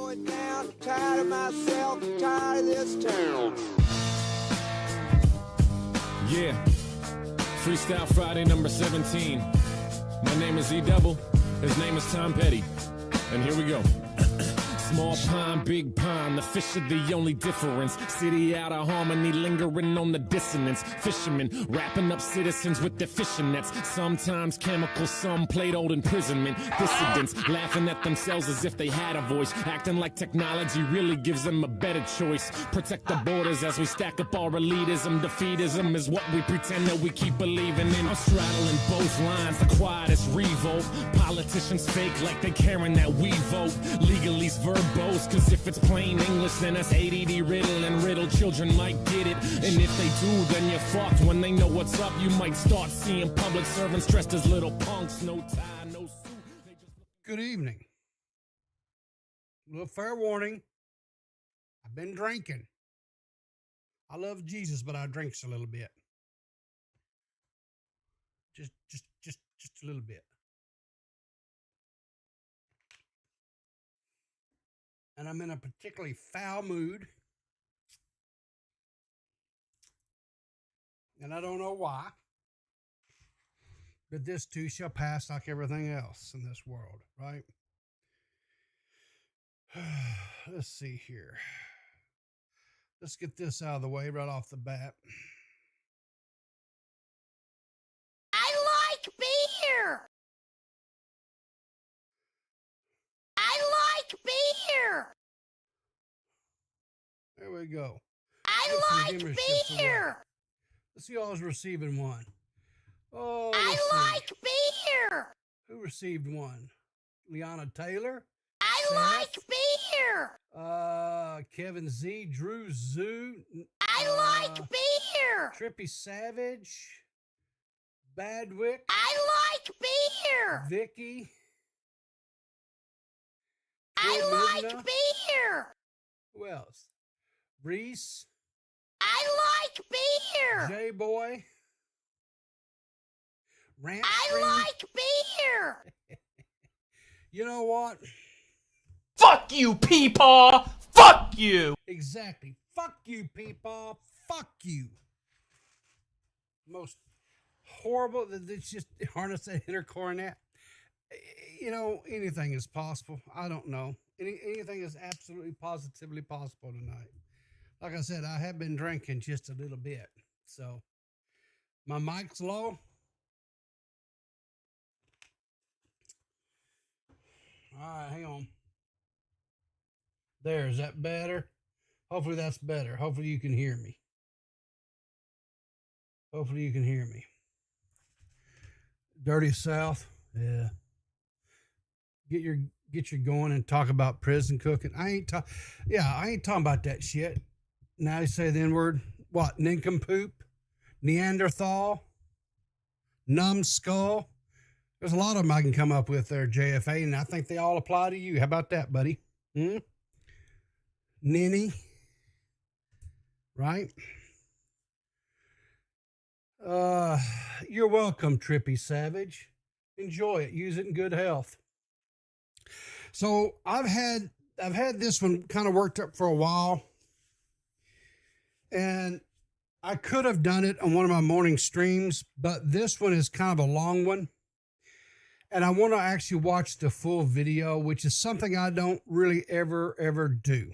going down, tired of myself, tired of this town. Yeah, Freestyle Friday number 17. My name is E-Double, his name is Tom Petty, and here we go. Small pond, big pond, the fish are the only difference. City out of harmony, lingering on the dissonance. Fishermen wrapping up citizens with their fishing nets. Sometimes chemical, some played old imprisonment. Dissidents laughing at themselves as if they had a voice, acting like technology really gives them a better choice. Protect the borders as we stack up our elitism. Defeatism is what we pretend that we keep believing in. I'm straddling both lines, the quietest revolt. Politicians fake like they caring that we vote. Legalese verbose, cause if it's plain English, then that's ADD riddle, and riddle children might get it. And if they do, then you're fucked. When they know what's up, you might start seeing public servants dressed as little punks. No tie, no suit. Good evening. A little fair warning. I've been drinking. I love Jesus, but I drinks a little bit. Just a little bit. And I'm in a particularly foul mood. And I don't know why. But this too shall pass like everything else in this world, right? Let's see here. Let's get this out of the way right off the bat. I like beer. I like beer. There we go. I like beer. Let's see who's receiving one. Oh, I like beer. Who received one? Liana Taylor. I Seth, like beer. Kevin Z, Drew Zoo. I like beer. Trippy Savage. Badwick. I like beer. Vicky. I like Midna. beer. Who else? Reese. I like beer. J-Boy. Ranch I Stream. like beer. You know what? Fuck you, Peepaw! Fuck you! Exactly. Fuck you, people. Fuck you. Most horrible. It's just harness that inner coronet. You know, anything is possible. I don't know. Anything is absolutely positively possible tonight. Like I said, I have been drinking just a little bit. So my mic's low. All right, hang on. There, is that better? Hopefully that's better. Hopefully you can hear me. Hopefully you can hear me. Dirty South. Yeah. Get your going and talk about prison cooking. I ain't talking about that shit. Now you say the N-word. What? Nincompoop? Neanderthal? Numbskull? There's a lot of them I can come up with there, JFA, and I think they all apply to you. How about that, buddy? Ninny? Right? You're welcome, Trippy Savage. Enjoy it. Use it in good health. So I've had this one kind of worked up for a while, and I could have done it on one of my morning streams, but this one is kind of a long one, and I want to actually watch the full video, which is something I don't really ever do.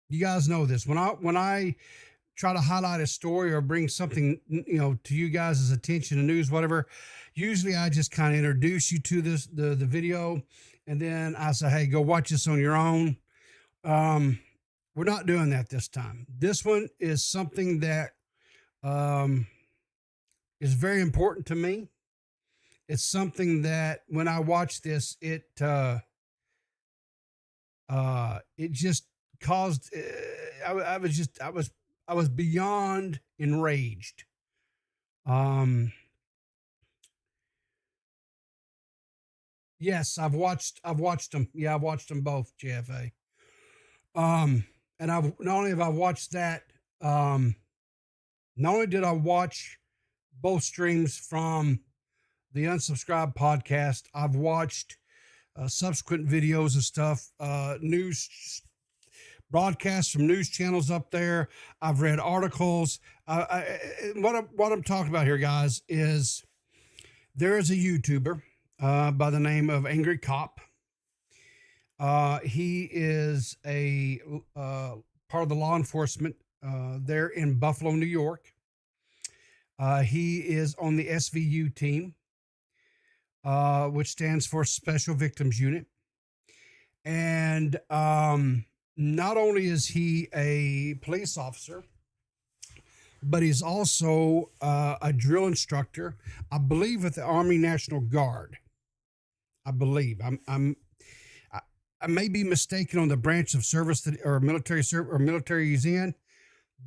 You guys know this. When I try to highlight a story or bring something, to you guys' attention, the news, whatever, usually I just kind of introduce you to the video, and then I say, hey, go watch this on your own. We're not doing that this time. This one is something that is very important to me. It's something that when I watch this, it just caused, I was beyond enraged. Yes, I've watched them. Yeah, I've watched them both, JFA. And not only have I watched that, not only did I watch both streams from the Unsubscribed podcast, I've watched subsequent videos and stuff, news broadcasts from news channels up there. I've read articles. What I'm talking about here, guys, is there is a YouTuber by the name of Angry Cop. He is a part of the law enforcement there in Buffalo, New York. He is on the SVU team, which stands for Special Victims Unit. And not only is he a police officer, but he's also a drill instructor, I believe, with the Army National Guard. I believe. I may be mistaken on the branch of service that or military he's in,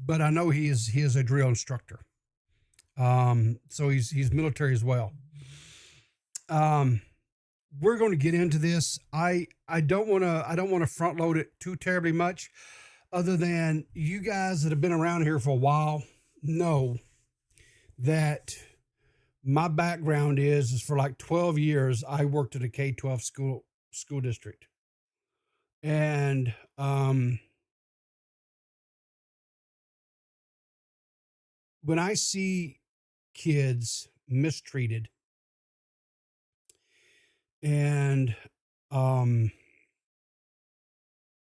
but I know he is a drill instructor. So he's military as well. We're going to get into this. I don't want to front load it too terribly much, other than you guys that have been around here for a while know that my background is for like 12 years I worked at a K-12 school district. And when I see kids mistreated, and when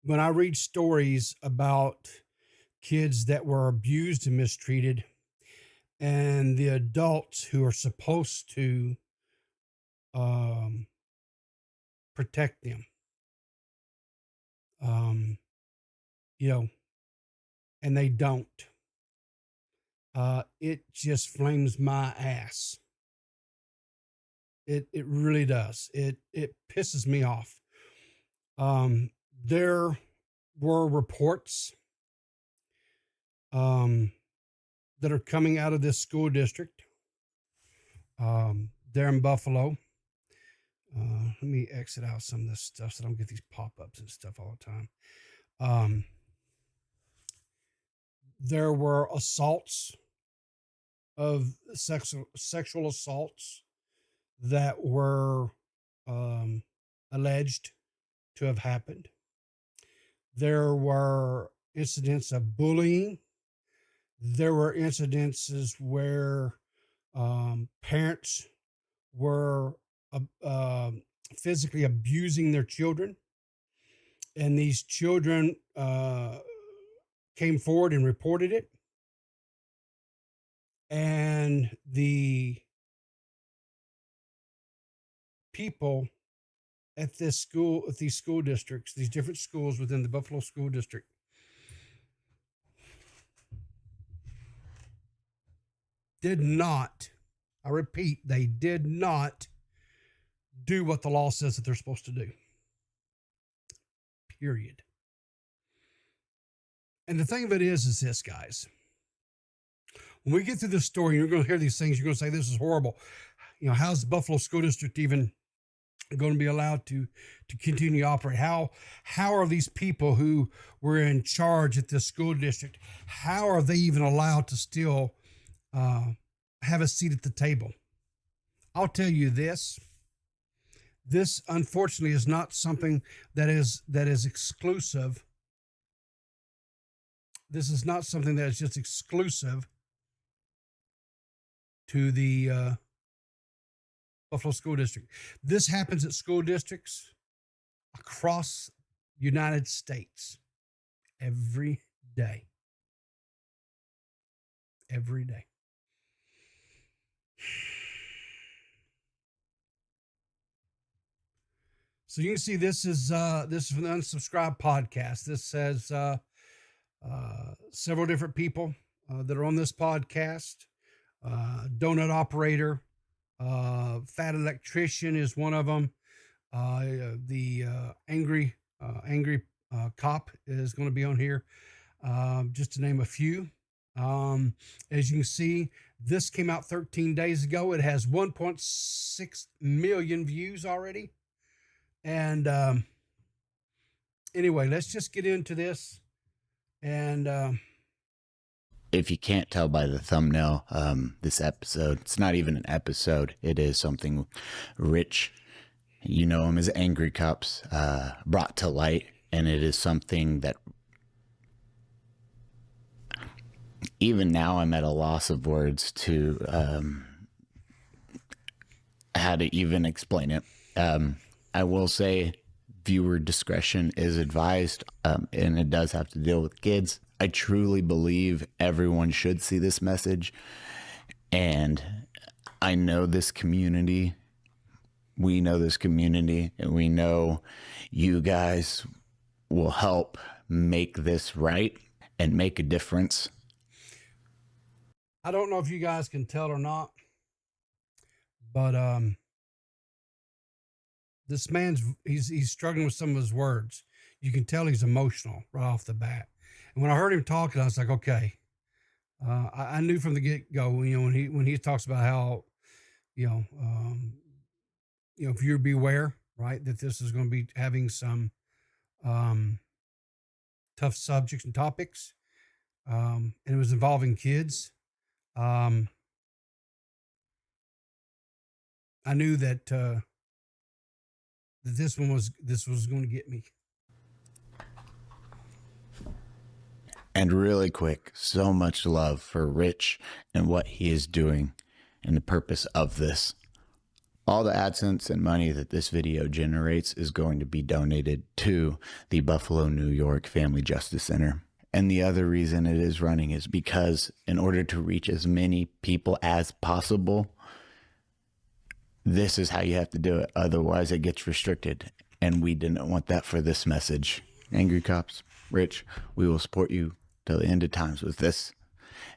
I read stories about kids that were abused and mistreated, and the adults who are supposed to protect them, and they don't, it just flames my ass. It really does. It pisses me off. There were reports that are coming out of this school district there in Buffalo. Let me exit out some of this stuff so I don't get these pop-ups and stuff all the time. There were assaults of sexual assaults that were alleged to have happened. There were incidents of bullying. There were incidences where parents were physically abusing their children, and these children came forward and reported it. And the people at these school districts, these different schools within the Buffalo School District, did not, I repeat, they did not do what the law says that they're supposed to do. Period. And the thing of it is this, guys. When we get through this story, you're going to hear these things. You're going to say, this is horrible. How's the Buffalo School District even going to be allowed to continue to operate? How are these people who were in charge at this school district, how are they even allowed to still have a seat at the table? I'll tell you this. This, unfortunately, is not something that is exclusive. This is not something that is just exclusive to the Buffalo School District. This happens at school districts across the United States every day. Every day. So you can see this is from the Unsubscribed podcast. This says several different people that are on this podcast. Donut operator, fat electrician is one of them. The angry cop is going to be on here, just to name a few. As you can see, this came out 13 days ago. It has 1.6 million views already. And anyway, let's just get into this. And if you can't tell by the thumbnail, this episode, it's not even an episode. It is something rich You know him as Angry Cups, brought to light. And it is something that even now I'm at a loss of words to how to even explain it. I will say viewer discretion is advised, and it does have to deal with kids. I truly believe everyone should see this message. And I know this community. We know this community, and we know you guys will help make this right and make a difference. I don't know if you guys can tell or not, but this man's he's struggling with some of his words. You can tell he's emotional right off the bat. And when I heard him talking, I was like, okay. I knew from the get-go, you know, when he talks about how, you know, if you beware, right, that this is going to be having some tough subjects and topics, and it was involving kids. I knew that that this was going to get me. And really quick, so much love for Rich and what he is doing and the purpose of this. All the AdSense and money that this video generates is going to be donated to the Buffalo, New York Family Justice Center. And the other reason it is running is because in order to reach as many people as possible, this is how you have to do it. Otherwise, it gets restricted. And we didn't want that for this message. Angry Cops, Rich, we will support you till the end of times with this.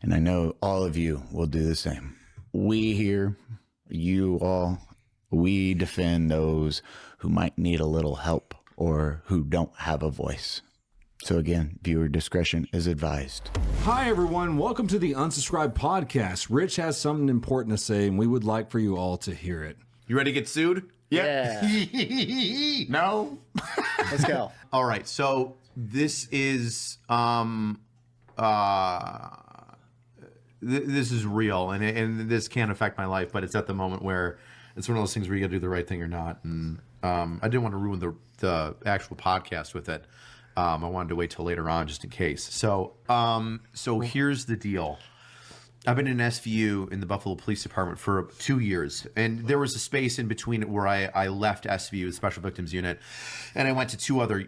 And I know all of you will do the same. We here, you all, we defend those who might need a little help or who don't have a voice. So again, viewer discretion is advised. Hi, everyone. Welcome to the Unsubscribed Podcast. Rich has something important to say, and we would like for you all to hear it. You ready to get sued? Yeah. No? Let's go. All right. So this is this is real, and this can affect my life, but it's at the moment where it's one of those things where you got to do the right thing or not. And I didn't want to ruin the actual podcast with it. I wanted to wait till later on just in case. So here's the deal. I've been in SVU in the Buffalo Police Department for 2 years, and there was a space in between where I left SVU, the Special Victims Unit, and I went to two other.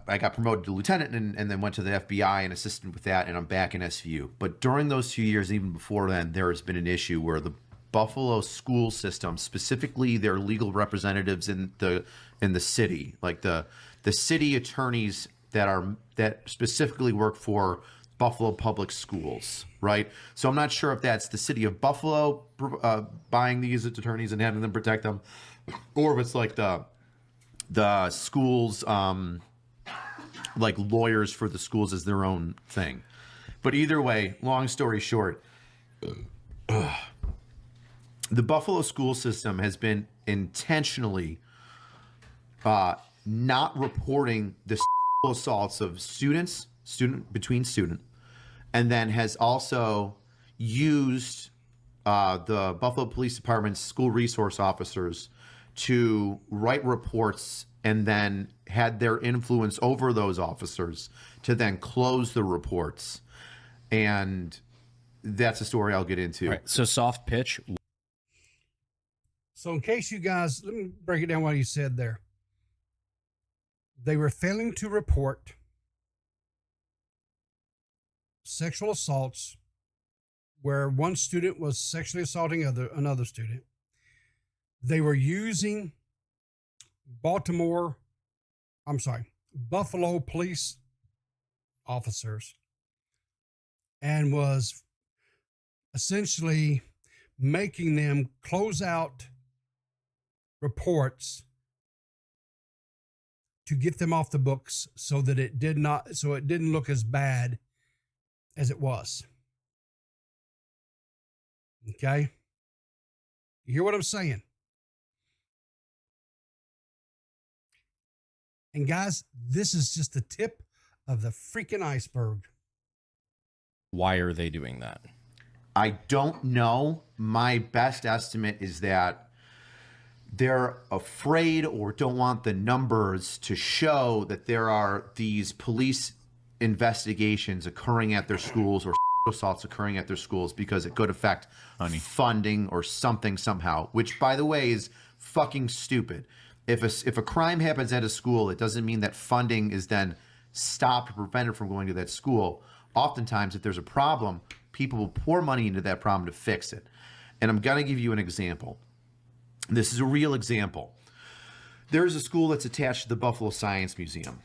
I got promoted to lieutenant, and then went to the FBI and assisted with that, and I'm back in SVU. But during those 2 years, even before then, there has been an issue where the Buffalo school system, specifically their legal representatives in the city, like the city attorneys that specifically work for Buffalo Public Schools, right? So I'm not sure if that's the city of Buffalo buying these attorneys and having them protect them, or if it's like the schools, like lawyers for the schools as their own thing. But either way, long story short, the Buffalo school system has been intentionally not reporting the assaults of student between student, and then has also used the Buffalo Police Department's school resource officers to write reports, and then had their influence over those officers to then close the reports. And that's a story I'll get into. All right, so soft pitch. So in case you guys, let me break it down what you said there. They were failing to report sexual assaults where one student was sexually assaulting another student. They were using Buffalo police officers, and was essentially making them close out reports to get them off the books so that it didn't look as bad as it was. Okay? You hear what I'm saying? And guys, this is just the tip of the freaking iceberg. Why are they doing that? I don't know. My best estimate is that they're afraid or don't want the numbers to show that there are these police investigations occurring at their schools or assaults occurring at their schools because it could affect funding or something somehow, which, by the way, is fucking stupid. If a crime happens at a school, it doesn't mean that funding is then stopped or prevented from going to that school. Oftentimes, if there's a problem, people will pour money into that problem to fix it. And I'm going to give you an example. This is a real example. There is a school that's attached to the Buffalo Science Museum.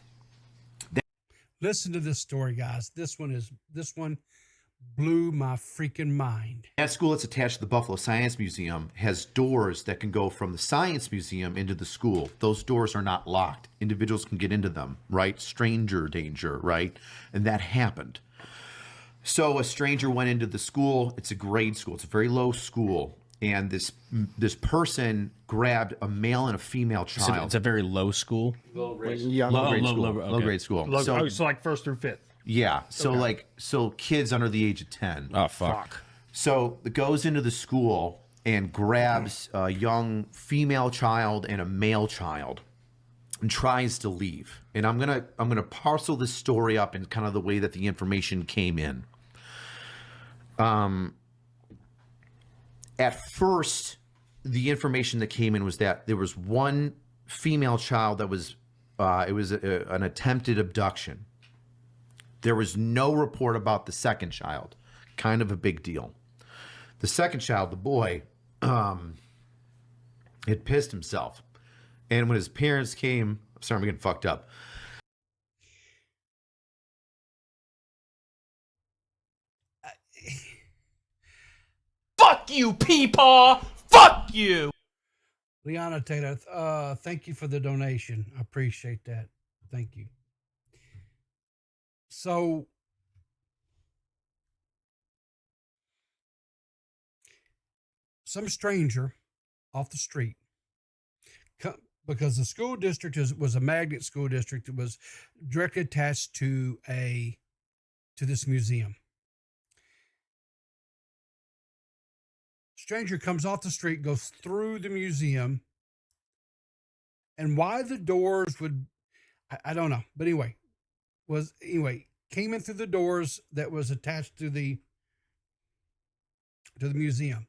Listen to this story, guys. This one blew my freaking mind. That school that's attached to the Buffalo Science Museum has doors that can go from the Science Museum into the school. Those doors are not locked. Individuals can get into them, right? Stranger danger, right? And that happened. So a stranger went into the school. It's a grade school. It's a very low school. And this person grabbed a male and a female child. It's a very low school. Low grade school. So like first through fifth. Yeah. So kids under the age of 10. Oh, fuck. So it goes into the school and grabs a young female child and a male child and tries to leave. And I'm gonna parcel this story up in kind of the way that the information came in. At first, the information that came in was that there was one female child that was, an attempted abduction. There was no report about the second child. Kind of a big deal. The second child, the boy, had pissed himself. And when his parents came, sorry, I'm getting fucked up. Fuck you, Peepaw! Fuck you! Liana Taylor, thank you for the donation. I appreciate that. Thank you. So, some stranger off the street, because the school district was a magnet school district that was directly attached to this museum. Stranger comes off the street, goes through the museum, and why the doors would, I don't know, but came in through the doors that was attached to the museum,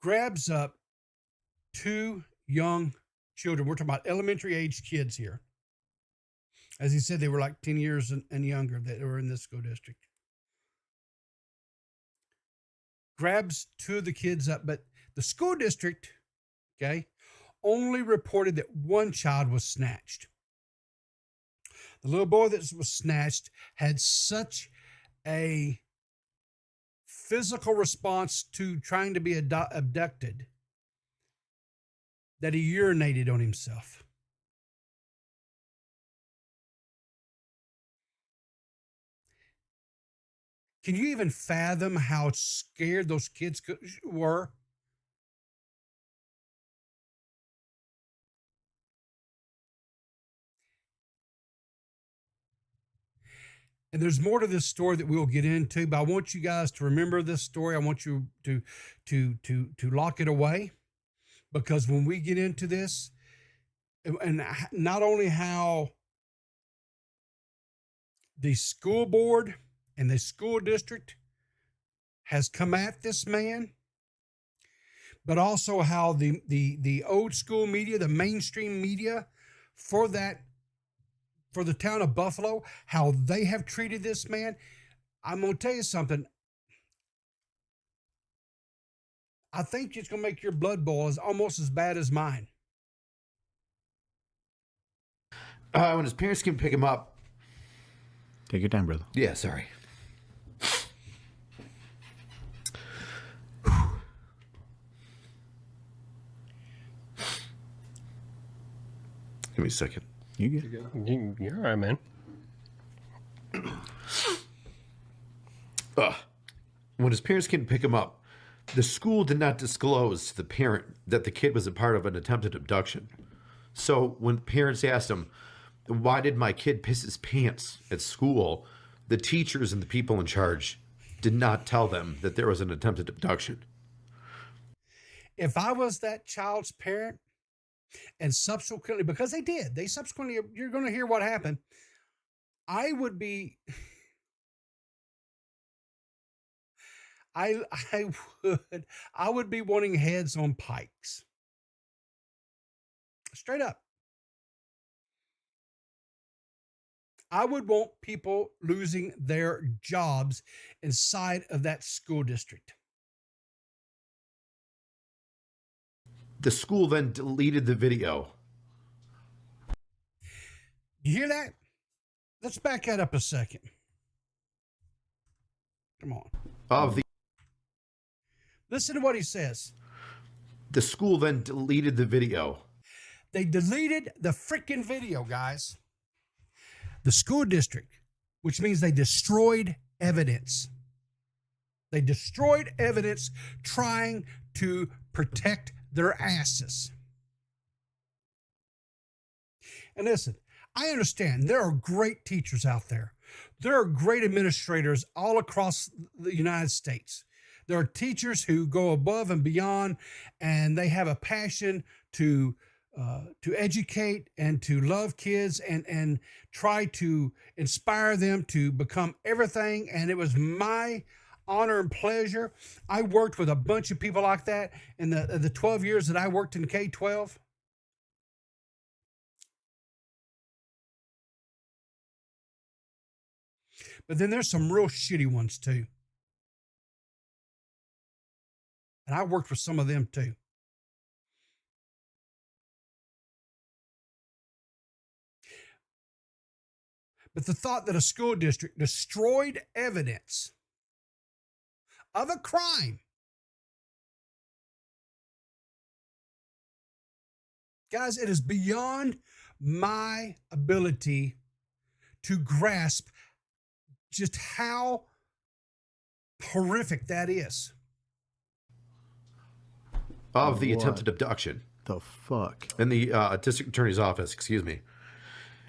grabs up two young children. We're talking about elementary age kids here. As he said, they were like 10 years and younger that were in this school district. Grabs two of the kids up, but the school district, only reported that one child was snatched. The little boy that was snatched had such a physical response to trying to be abducted that he urinated on himself. Can you even fathom how scared those kids were? And there's more to this story that we'll get into, but I want you guys to remember this story. I want you to lock it away, because when we get into this, and not only how the school board and the school district has come at this man, but also how the old school media, the mainstream media for the town of Buffalo, how they have treated this man. I'm going to tell you something. I think it's going to make your blood boil almost as bad as mine. When his parents came pick him up. Take your time, brother. Yeah, sorry. Give me a second. You good? You're all right, man. When his parents came to pick him up, the school did not disclose to the parent that the kid was a part of an attempted abduction. So when parents asked him, why did my kid piss his pants at school, the teachers and the people in charge did not tell them that there was an attempted abduction. If I was that child's parent, and subsequently, because they subsequently, you're going to hear what happened. I would be, I would be wanting heads on pikes. Straight up. I would want people losing their jobs inside of that school district. The school then deleted the video. You hear that? Let's back that up a second. Come on. Of the Listen to what he says. The school then deleted the video. They deleted the freaking video, guys. The school district, which means they destroyed evidence. They destroyed evidence trying to protect their asses. And listen, I understand there are great teachers out there. There are great administrators all across the United States. There are teachers who go above and beyond, and they have a passion to educate and to love kids and try to inspire them to become everything. And it was my honor and pleasure. I worked with a bunch of people like that in the 12 years that I worked in K-12. But then there's some real shitty ones too. And I worked with some of them too. But the thought that a school district destroyed evidence of a crime, guys, it is beyond my ability to grasp just how horrific that is. Of the attempted abduction. The fuck? In the district attorney's office, excuse me.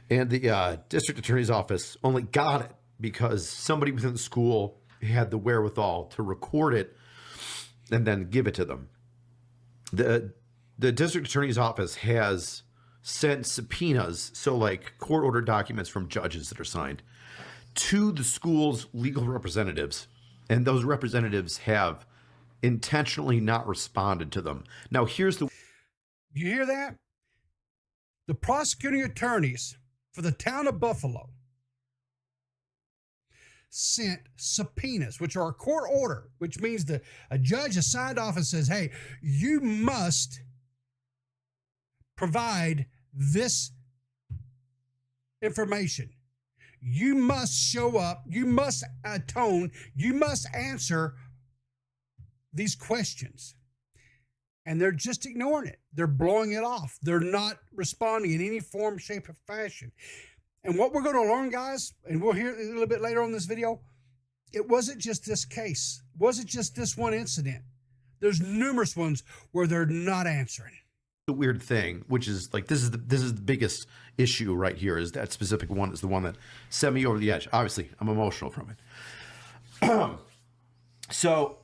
And the district attorney's office only got it because somebody within the school had the wherewithal to record it and then give it to them. The district attorney's office has sent subpoenas, so like court order documents from judges that are signed, to the school's legal representatives. And those representatives have intentionally not responded to them. Now, here's the... You hear that? The prosecuting attorneys for the town of Buffalo sent subpoenas, which are a court order, which means that a judge has signed off and says, hey, you must provide this information. You must show up. You must atone. You must answer these questions. And they're just ignoring it. They're blowing it off. They're not responding in any form, shape, or fashion. And what we're going to learn, guys, and we'll hear it a little bit later on in this video, it wasn't just this case. It wasn't just this one incident. There's numerous ones where they're not answering. The weird thing, which is like, this is the biggest issue right here, is that specific one is the one that sent me over the edge. Obviously, I'm emotional from it. So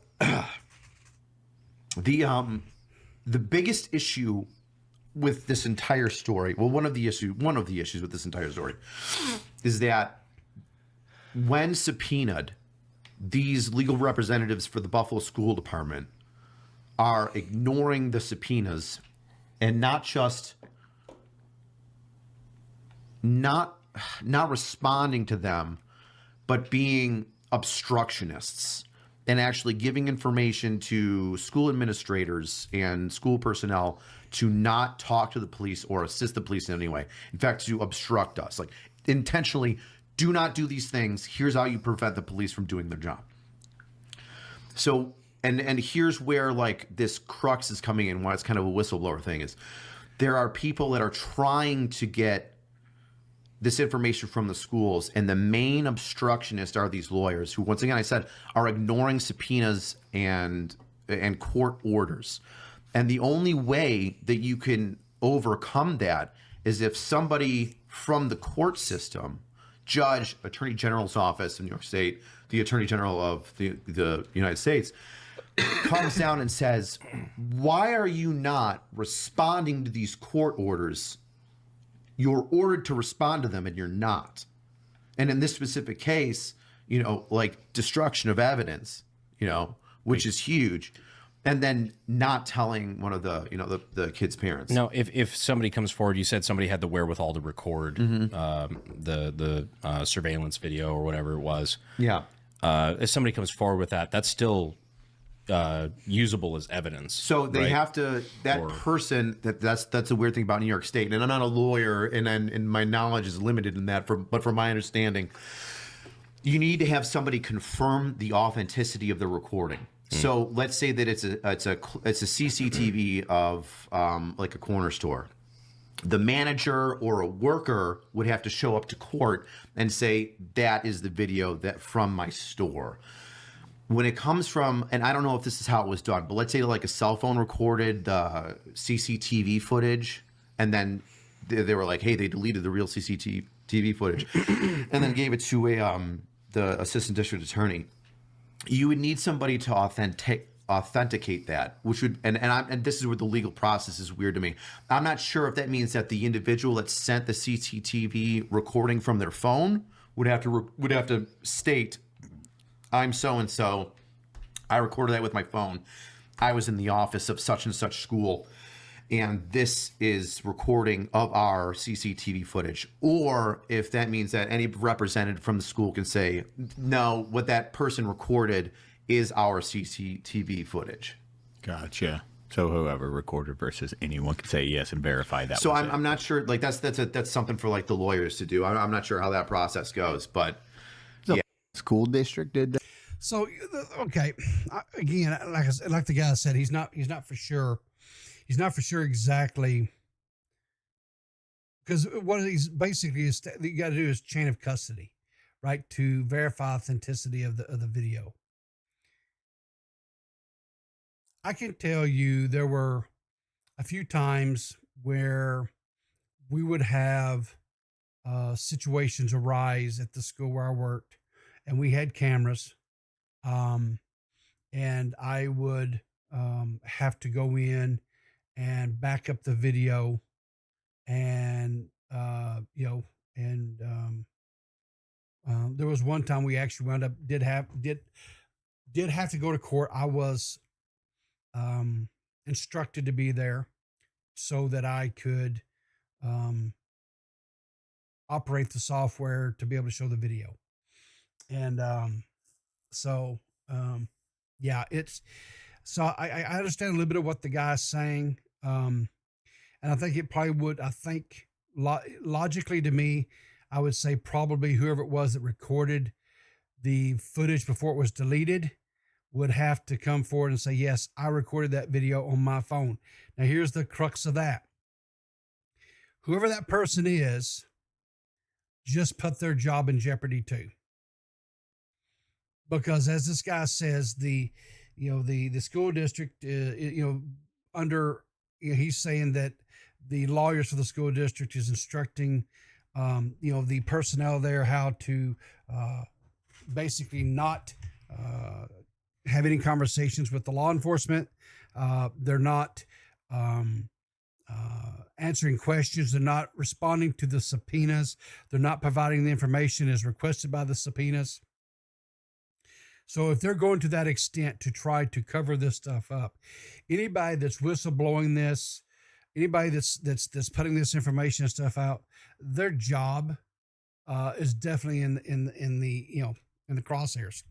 the biggest issue with this entire story, well, one of the issues with this entire story is that when subpoenaed, these legal representatives for the Buffalo School Department are ignoring the subpoenas and not just not responding to them, but being obstructionists and actually giving information to school administrators and school personnel to not talk to the police or assist the police in any way. In fact, to obstruct us. Like, intentionally, do not do these things. Here's how you prevent the police from doing their job. So, and here's where, like, this crux is coming in, why it's kind of a whistleblower thing, is there are people that are trying to get this information from the schools, and the main obstructionist are these lawyers who, once again, I said, are ignoring subpoenas and court orders. And the only way that you can overcome that is if somebody from the court system, judge, attorney general's office in New York State, the attorney general of the United States, comes down and says, why are you not responding to these court orders? You're ordered to respond to them and you're not. And in this specific case, you know, like destruction of evidence, you know, which is huge. And then not telling one of the, you know, the kid's parents. No, if somebody comes forward, you said somebody had the wherewithal to record the surveillance video or whatever it was. Yeah. If somebody comes forward with that, that's still usable as evidence. So they have to, person, that's a weird thing about New York State. And I'm not a lawyer, and my knowledge is limited in that, but from my understanding, you need to have somebody confirm the authenticity of the recording. So let's say that it's a CCTV of like a corner store. The manager or a worker would have to show up to court and say, that is the video that from my store. When it comes from, and I don't know if this is how it was done, but let's say like a cell phone recorded the CCTV footage, and then they were like, hey, they deleted the real CCTV footage, and then gave it to the assistant district attorney. You would need somebody to authenticate that, which would, and this is where the legal process is weird to me. I'm not sure if that means that the individual that sent the CCTV recording from their phone would have to state, I'm so and so, I recorded that with my phone. I was in the office of such and such school, and this is recording of our CCTV footage. Or if that means that any representative from the school can say, no, what that person recorded is our CCTV footage. Gotcha. So whoever recorded versus anyone can say yes and verify that. So I'm not sure. Like that's something for like the lawyers to do. I'm not sure how that process goes, but yeah, school district did that. So okay, again, like the guy said, he's not for sure. He's not for sure exactly, because what he's basically is you got to do is chain of custody, right, to verify authenticity of the video. I can tell you there were a few times where we would have situations arise at the school where I worked, and we had cameras, and I would have to go in and back up the video, and there was one time we actually wound up did have to go to court. I was instructed to be there so that I could operate the software to be able to show the video. And I understand a little bit of what the guy's saying. And I think it probably would, logically to me, I would say probably whoever it was that recorded the footage before it was deleted would have to come forward and say, yes, I recorded that video on my phone. Now, here's the crux of that. Whoever that person is just put their job in jeopardy too. Because as this guy says, the school district, he's saying that the lawyers for the school district is instructing, the personnel there how to basically not have any conversations with the law enforcement. They're not answering questions. They're not responding to the subpoenas. They're not providing the information as requested by the subpoenas. So if they're going to that extent to try to cover this stuff up, anybody that's whistleblowing this, anybody that's putting this information and stuff out, their job is definitely in the crosshairs.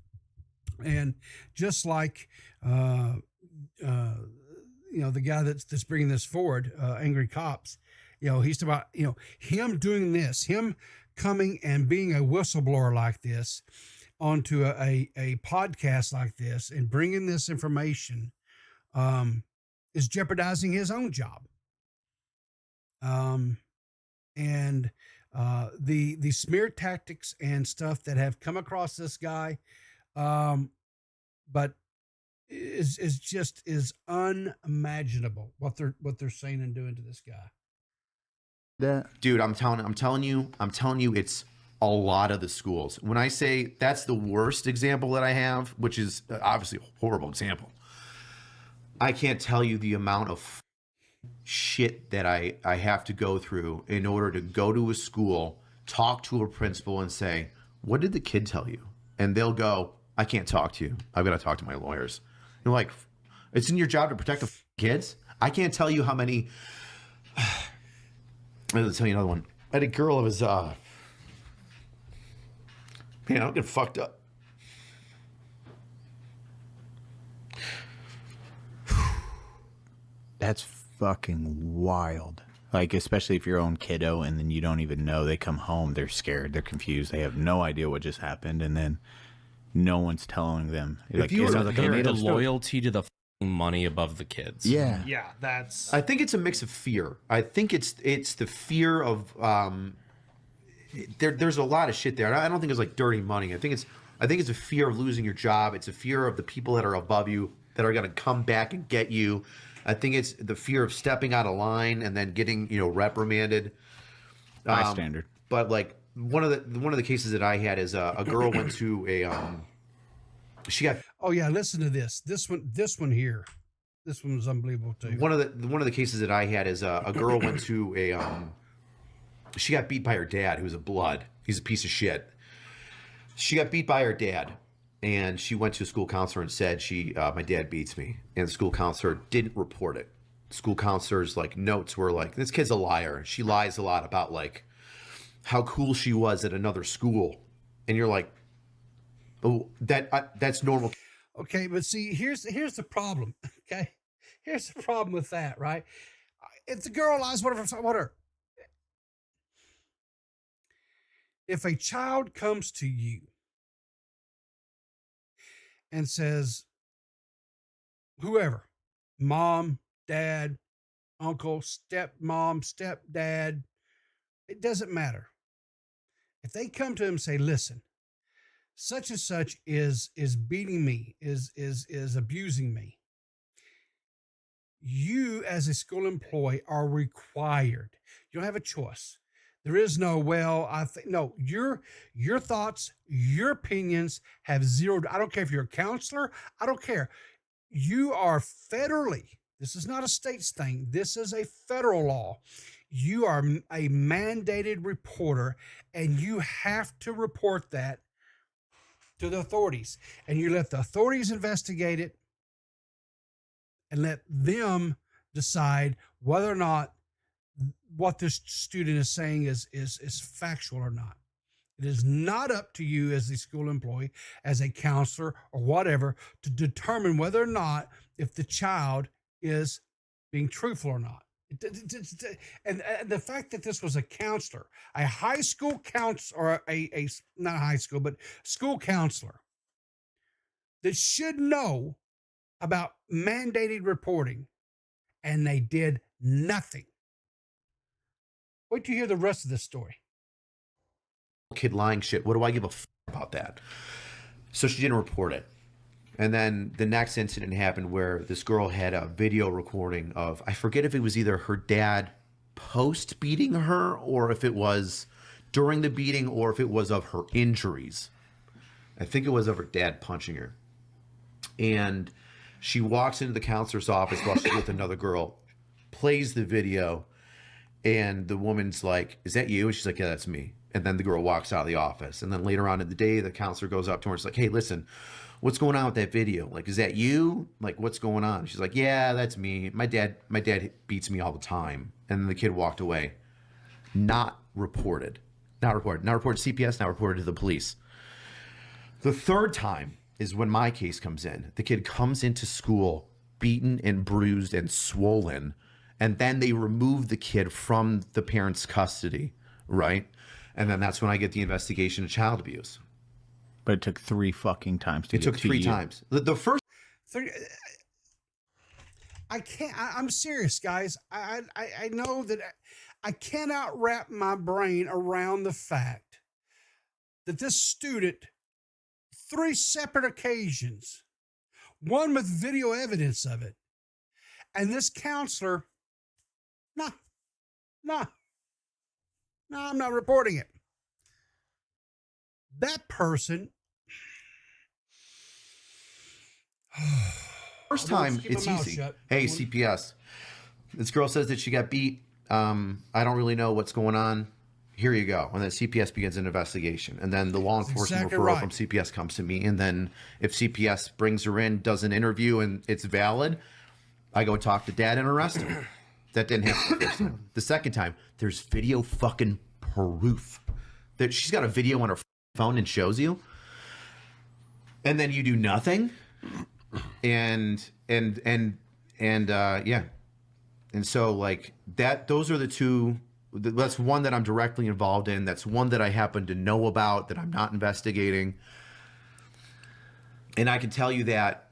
And just like the guy that's bringing this forward, Angry Cops, he's about him doing this, him coming and being a whistleblower like this onto a podcast like this and bringing this information is jeopardizing his own job. And the smear tactics and stuff that have come across this guy, but is unimaginable what they're saying and doing to this guy. Dude, I'm telling you, it's a lot of the schools. When I say that's the worst example that I have, which is obviously a horrible example, I can't tell you the amount of shit that I have to go through in order to go to a school, talk to a principal and say, what did the kid tell you? And they'll go, I can't talk to you. I've got to talk to my lawyers. You're like, it's in your job to protect the kids? I can't tell you how many. I'll tell you another one. I had a girl that was, man, I don't get fucked up. That's fucking wild. Like, especially if your own kiddo and then you don't even know, they come home, they're scared, they're confused, they have no idea what just happened, and then no one's telling them. If you were a parent, the loyalty to the money above the kids. Yeah. Yeah, that's. I think it's a mix of fear. I think it's the fear of there's a lot of shit there. I don't think it's like dirty money. I think it's a fear of losing your job. It's a fear of the people that are above you that are going to come back and get you. I think it's the fear of stepping out of line and then getting, reprimanded. Bystander. But like one of the cases that I had is a girl went to a she got. Oh yeah, listen to this. This one here. This one was unbelievable too. One of the cases that I had is a girl went to a she got beat by her dad, who's a blood. He's a piece of shit. She got beat by her dad, and she went to a school counselor and said, my dad beats me. And the school counselor didn't report it. School counselor's like notes were like, this kid's a liar. She lies a lot about like how cool she was at another school. And you're like, oh, that's normal. Okay, but see, here's the problem. Okay, here's the problem with that, right? If the girl lies, whatever. If a child comes to you and says, whoever, mom, dad, uncle, stepmom, stepdad, it doesn't matter. If they come to him and say, listen, such and such is beating me, is abusing me, you as a school employee are required. You don't have a choice. There is no, well, I think, no, your thoughts, your opinions have zero. I don't care if you're a counselor. I don't care. You are federally, this is not a state's thing. This is a federal law. You are a mandated reporter, and you have to report that to the authorities. And you let the authorities investigate it and let them decide whether or not what this student is saying is factual or not. It is not up to you as the school employee, as a counselor or whatever, to determine whether or not if the child is being truthful or not. And the fact that this was a counselor, a high school counselor, or a not high school, but school counselor that should know about mandated reporting, and they did nothing. Wait till you hear the rest of this story. Kid lying shit. What do I give a about that? So she didn't report it. And then the next incident happened where this girl had a video recording of, I forget if it was either her dad post beating her, or if it was during the beating, or if it was of her injuries. I think it was of her dad punching her. And she walks into the counselor's office while she's with another girl, plays the video, and the woman's like, is that you? And she's like, yeah, that's me. And then the girl walks out of the office. And then later on in the day, the counselor goes up to her and is like, hey, listen, what's going on with that video? Like, is that you? Like, what's going on? She's like, yeah, that's me. My dad beats me all the time. And then the kid walked away. Not reported. Not reported CPS, not reported to the police. The third time is when my case comes in. The kid comes into school beaten and bruised and swollen. And then they remove the kid from the parent's custody, right? And then that's when I get the investigation of child abuse. But it took 3 fucking times to It took 3 times. The first... I can't, I'm serious, guys. I know that I cannot wrap my brain around the fact that this student, 3 separate occasions, one with video evidence of it, and this counselor, no, I'm not reporting it. That person. First I'll time, just keep my it's mouth easy. shut. Hey, CPS. This girl says that she got beat. I don't really know what's going on. Here you go. And then CPS begins an investigation. And then the law enforcement exactly referral right. from CPS comes to me. And then if CPS brings her in, does an interview, and it's valid, I go talk to dad and arrest him. That didn't happen the first time. The second time, there's video fucking proof that she's got a video on her phone and shows you. And then you do nothing. And yeah. And so like that, those are the two. That's one that I'm directly involved in. That's one that I happen to know about that I'm not investigating. And I can tell you that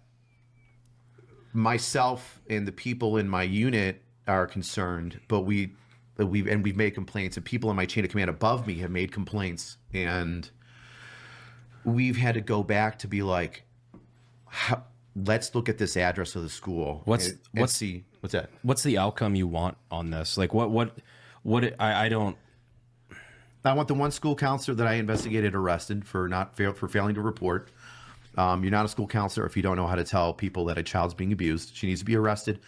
myself and the people in my unit are concerned, but we've made complaints, and people in my chain of command above me have made complaints, and we've had to go back to be like, let's look at this address of the school. What's that? What's the outcome you want on this? Like what I don't. I want the one school counselor that I investigated arrested for for failing to report. You're not a school counselor if you don't know how to tell people that a child's being abused. She needs to be arrested,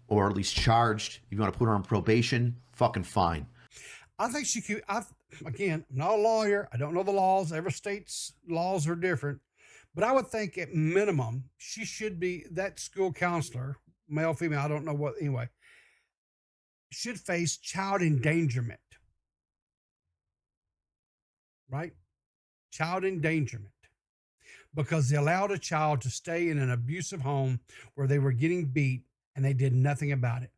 or at least charged. If you want to put her on probation, fucking fine. I think she could. Again, I'm not a lawyer. I don't know the laws. Every state's laws are different. But I would think at minimum, she should be, that school counselor, male, female, I don't know what, anyway, should face child endangerment. Right? Child endangerment. Because they allowed a child to stay in an abusive home where they were getting beat and they did nothing about it.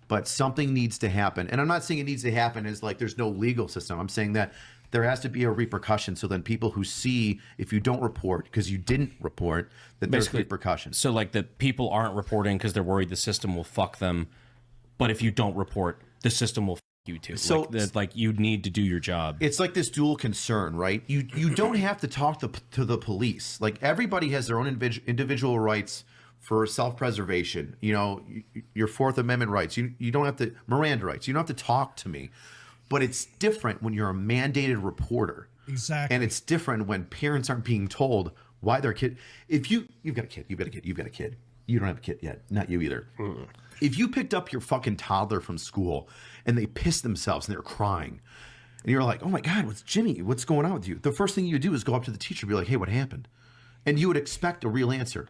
But something needs to happen. And I'm not saying it needs to happen as like there's no legal system. I'm saying that there has to be a repercussion, so then people who see if you don't report because you didn't report, that there's repercussions. So like the people aren't reporting because they're worried the system will fuck them, but if you don't report, the system will fuck you too. So like you need to do your job. It's like this dual concern, right? You don't have to talk to the police. Like everybody has their own individual rights for self-preservation. You know, your Fourth Amendment rights. You don't have to, Miranda rights. You don't have to talk to me. But it's different when you're a mandated reporter. Exactly. And it's different when parents aren't being told why their kid. If you've got a kid, you've got a kid. You don't have a kid yet. Not you either. If you picked up your fucking toddler from school and they pissed themselves and they're crying, and you're like, oh my God, what's Jimmy? What's going on with you? The first thing you would do is go up to the teacher and be like, hey, what happened? And you would expect a real answer.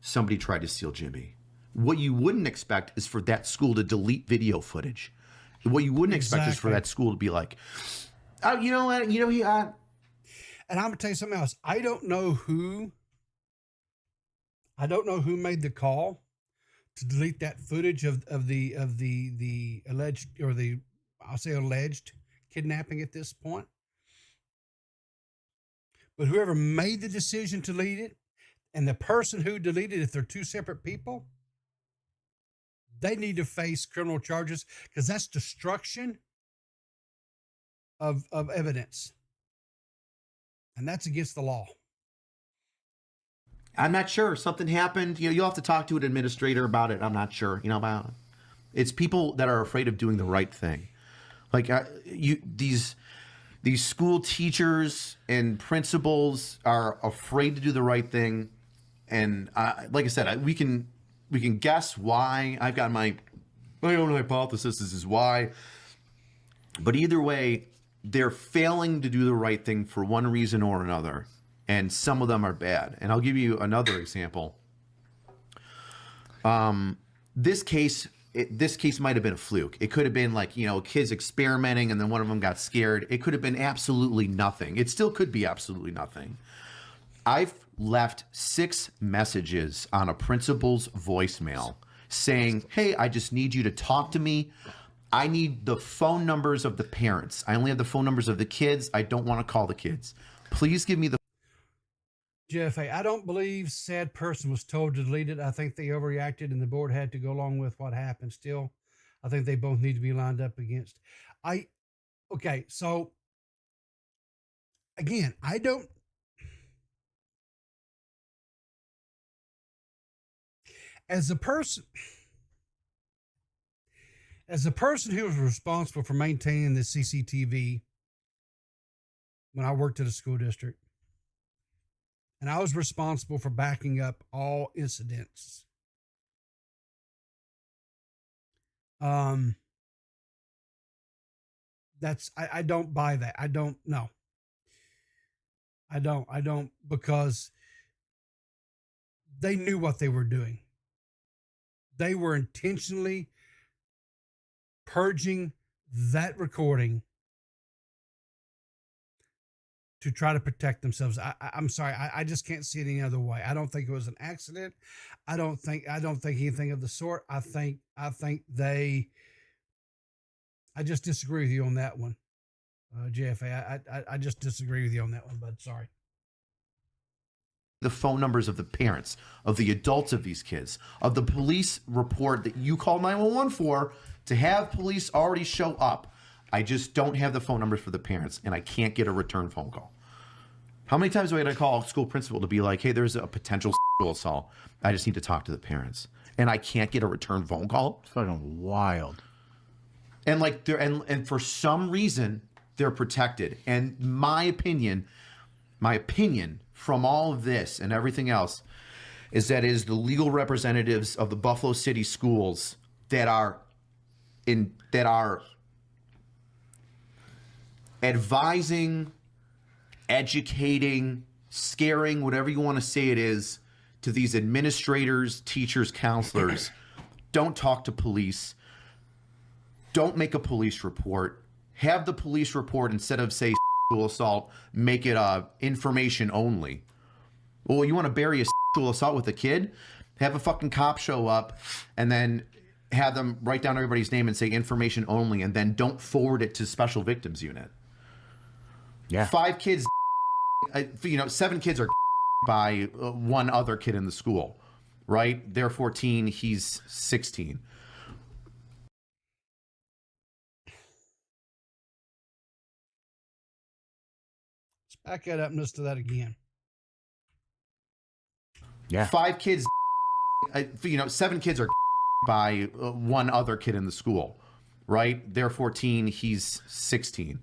Somebody tried to steal Jimmy. What you wouldn't expect is for that school to delete video footage. What you wouldn't expect is for that school to be like, oh, you know what? And I'm going to tell you something else. I don't know who made the call to delete that footage of the alleged, or I'll say alleged kidnapping at this point. But whoever made the decision to delete it, and the person who deleted it, if they're two separate people, they need to face criminal charges, because that's destruction of evidence. And that's against the law. I'm not sure. Something happened. You know, you'll have to talk to an administrator about it. I'm not sure. You know, about it. It's people that are afraid of doing the right thing. Like these school teachers and principals are afraid to do the right thing. And like I said, we can guess why. I've got my own hypothesis. This is why. But either way, they're failing to do the right thing for one reason or another. And some of them are bad. And I'll give you another example. This case might have been a fluke. It could have been like, you know, kids experimenting and then one of them got scared. It could have been absolutely nothing. It still could be absolutely nothing. I've left 6 messages on a principal's voicemail saying, hey, I just need you to talk to me. I need the phone numbers of the parents. I only have the phone numbers of the kids. I don't want to call the kids. Please give me the... Jeff, I don't believe said person was told to delete it. I think they overreacted and the board had to go along with what happened. Still, I think they both need to be lined up against. Okay, so again, as a person who was responsible for maintaining the CCTV when I worked at a school district, and I was responsible for backing up all incidents. I don't buy that. I don't know. I don't because they knew what they were doing. They were intentionally purging that recording to try to protect themselves. I'm sorry. I just can't see it any other way. I don't think it was an accident. I don't think anything of the sort. I just disagree with you on that one, JFA. I just disagree with you on that one, bud. Sorry. The phone numbers of the parents, of the adults of these kids, of the police report that you called 911 for, to have police already show up. I just don't have the phone numbers for the parents, and I can't get a return phone call. How many times do I got to call a school principal to be like, hey, there's a potential sexual assault. I just need to talk to the parents. And I can't get a return phone call? It's fucking wild. And like they're and for some reason they're protected. And my opinion from all of this and everything else is that it is the legal representatives of the Buffalo City schools that are advising, educating, scaring, whatever you want to say it is, to these administrators, teachers, counselors. Don't talk to police. Don't make a police report. Have the police report, instead of say sexual assault, make it information only. Well, you want to bury a sexual assault with a kid? Have a fucking cop show up and then have them write down everybody's name and say information only, and then don't forward it to special victims unit. Yeah. 5 kids, 7 kids are by one other kid in the school, right? They're 14, he's 16. Let's back that up and listen to that again. Yeah. 5 kids, 7 kids are by one other kid in the school, right? They're 14, he's 16.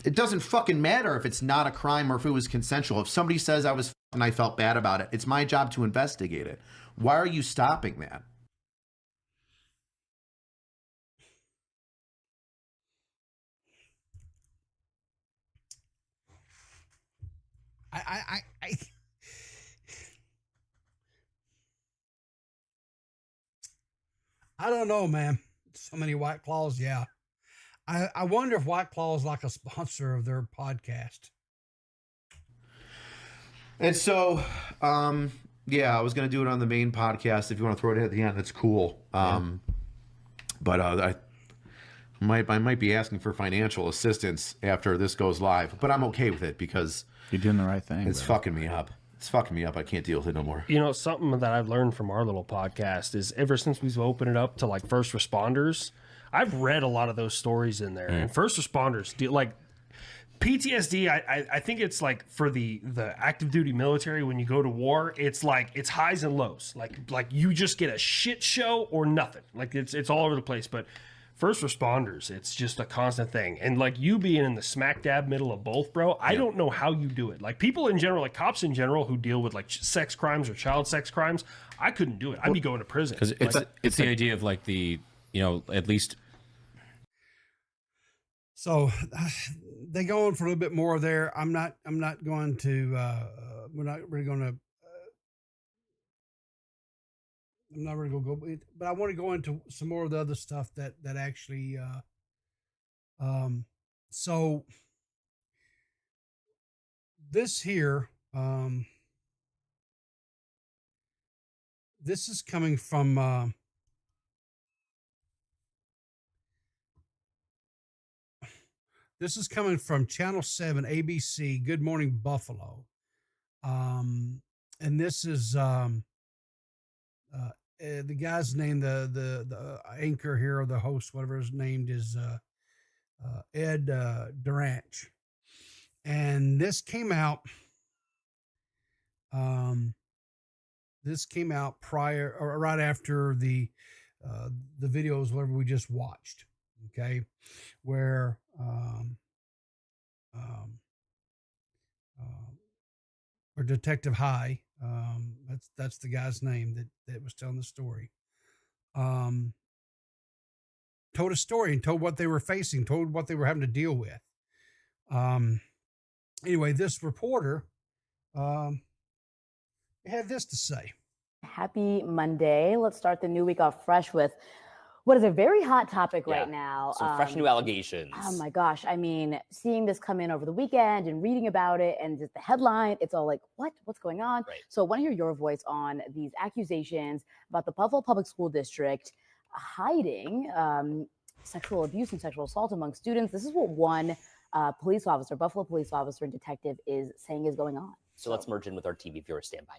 It doesn't fucking matter if it's not a crime or if it was consensual. If somebody says I was and I felt bad about it, it's my job to investigate it. Why are you stopping that? I don't know, man. So many White Claws, yeah. I wonder if White Claw is like a sponsor of their podcast. And so, yeah, I was going to do it on the main podcast. If you want to throw it at the end, that's cool. But I might be asking for financial assistance after this goes live. But I'm okay with it because you're doing the right thing. It's fucking me up. It's fucking me up. I can't deal with it no more. You know, something that I've learned from our little podcast is ever since we've opened it up to like first responders, I've read a lot of those stories in there. And first responders deal like PTSD. I think it's like for the active duty military, when you go to war, it's like it's highs and lows. Like you just get a shit show or nothing. Like it's all over the place. But first responders, it's just a constant thing. And like you being in the smack dab middle of both, bro, I don't know how you do it. Like people in general, like cops in general who deal with like sex crimes or child sex crimes, I couldn't do it. I'd be going to prison. Because it's the idea of like the, at least. So they go on for a little bit more there. I'm not going to, we're not really going to, I'm not really going to go, but I want to go into some more of the other stuff that actually, so this here, this is coming from, this is coming from Channel 7, ABC, Good Morning Buffalo. And this is the guy's name, the anchor here, or the host, whatever his name is, Ed Duranch. And this came out prior or right after the videos, whatever we just watched. Okay. Where, or Detective High. That's the guy's name that was telling the story. Told a story and told what they were facing, told what they were having to deal with. Anyway, this reporter had this to say. Happy Monday. Let's start the new week off fresh with what is a very hot topic right now. Some fresh new allegations. Oh my gosh. I mean, seeing this come in over the weekend and reading about it and just the headline, it's all like, what's going on? Right. So I want to hear your voice on these accusations about the Buffalo Public School District hiding sexual abuse and sexual assault among students. This is what one police officer, Buffalo police officer and detective, is saying is going on. So let's merge in with our TV viewer standby.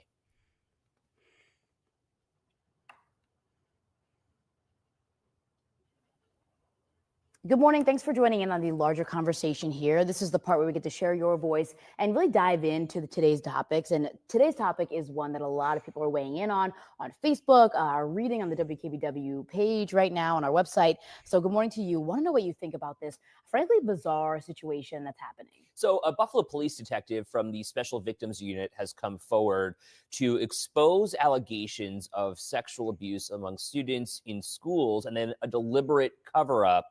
Good morning. Thanks for joining in on the larger conversation here. This is the part where we get to share your voice and really dive into today's topics. And today's topic is one that a lot of people are weighing in on Facebook, reading on the WKBW page right now on our website. So good morning to you. Want to know what you think about this frankly bizarre situation that's happening. So a Buffalo police detective from the Special Victims Unit has come forward to expose allegations of sexual abuse among students in schools and then a deliberate cover-up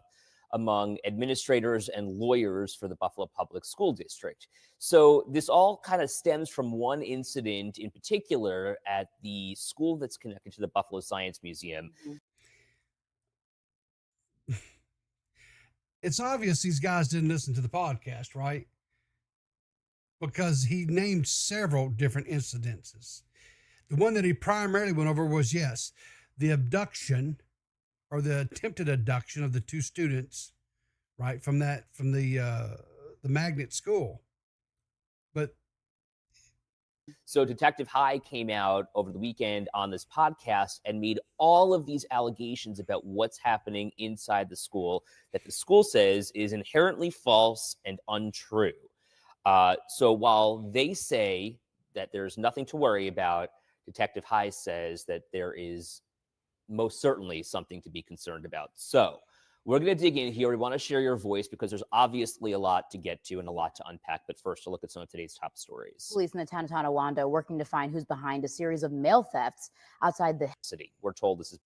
among administrators and lawyers for the Buffalo Public School District. So this all kind of stems from one incident in particular at the school that's connected to the Buffalo Science Museum. It's obvious these guys didn't listen to the podcast, right? Because he named several different incidences. The one that he primarily went over was, yes, the abduction or the attempted abduction of the two students, right, from the magnet school. But so Detective High came out over the weekend on this podcast and made all of these allegations about what's happening inside the school that the school says is inherently false and untrue. So while they say that there's nothing to worry about, Detective High says that there is most certainly something to be concerned about. So we're going to dig in here. We want to share your voice because there's obviously a lot to get to and a lot to unpack. But first, a look at some of today's top stories. Police in the town of Tonawanda working to find who's behind a series of mail thefts outside the city. We're told this is...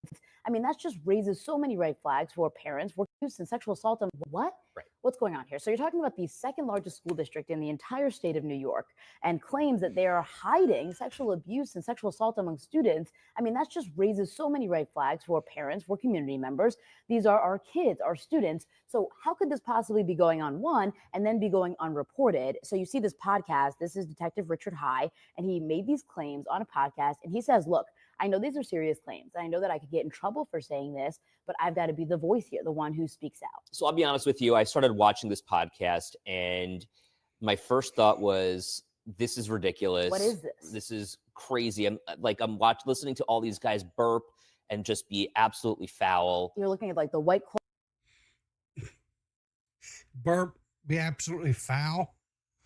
I mean, that just raises so many red flags for parents. We're accused in sexual assault. And what? Right. What's going on here? So you're talking about the second largest school district in the entire state of New York and claims that they are hiding sexual abuse and sexual assault among students. I mean, that just raises so many red flags for parents, for community members. These are our kids, our students. So how could this possibly be going on, one, and then be going unreported? So you see this podcast. This is Detective Richard High, and he made these claims on a podcast. And he says, look, I know these are serious claims. I know that I could get in trouble for saying this, but I've got to be the voice here, the one who speaks out. So I'll be honest with you. I started watching this podcast and my first thought was, this is ridiculous. What is this? This is crazy. I'm listening to all these guys burp and just be absolutely foul. You're looking at like the white burp, be absolutely foul.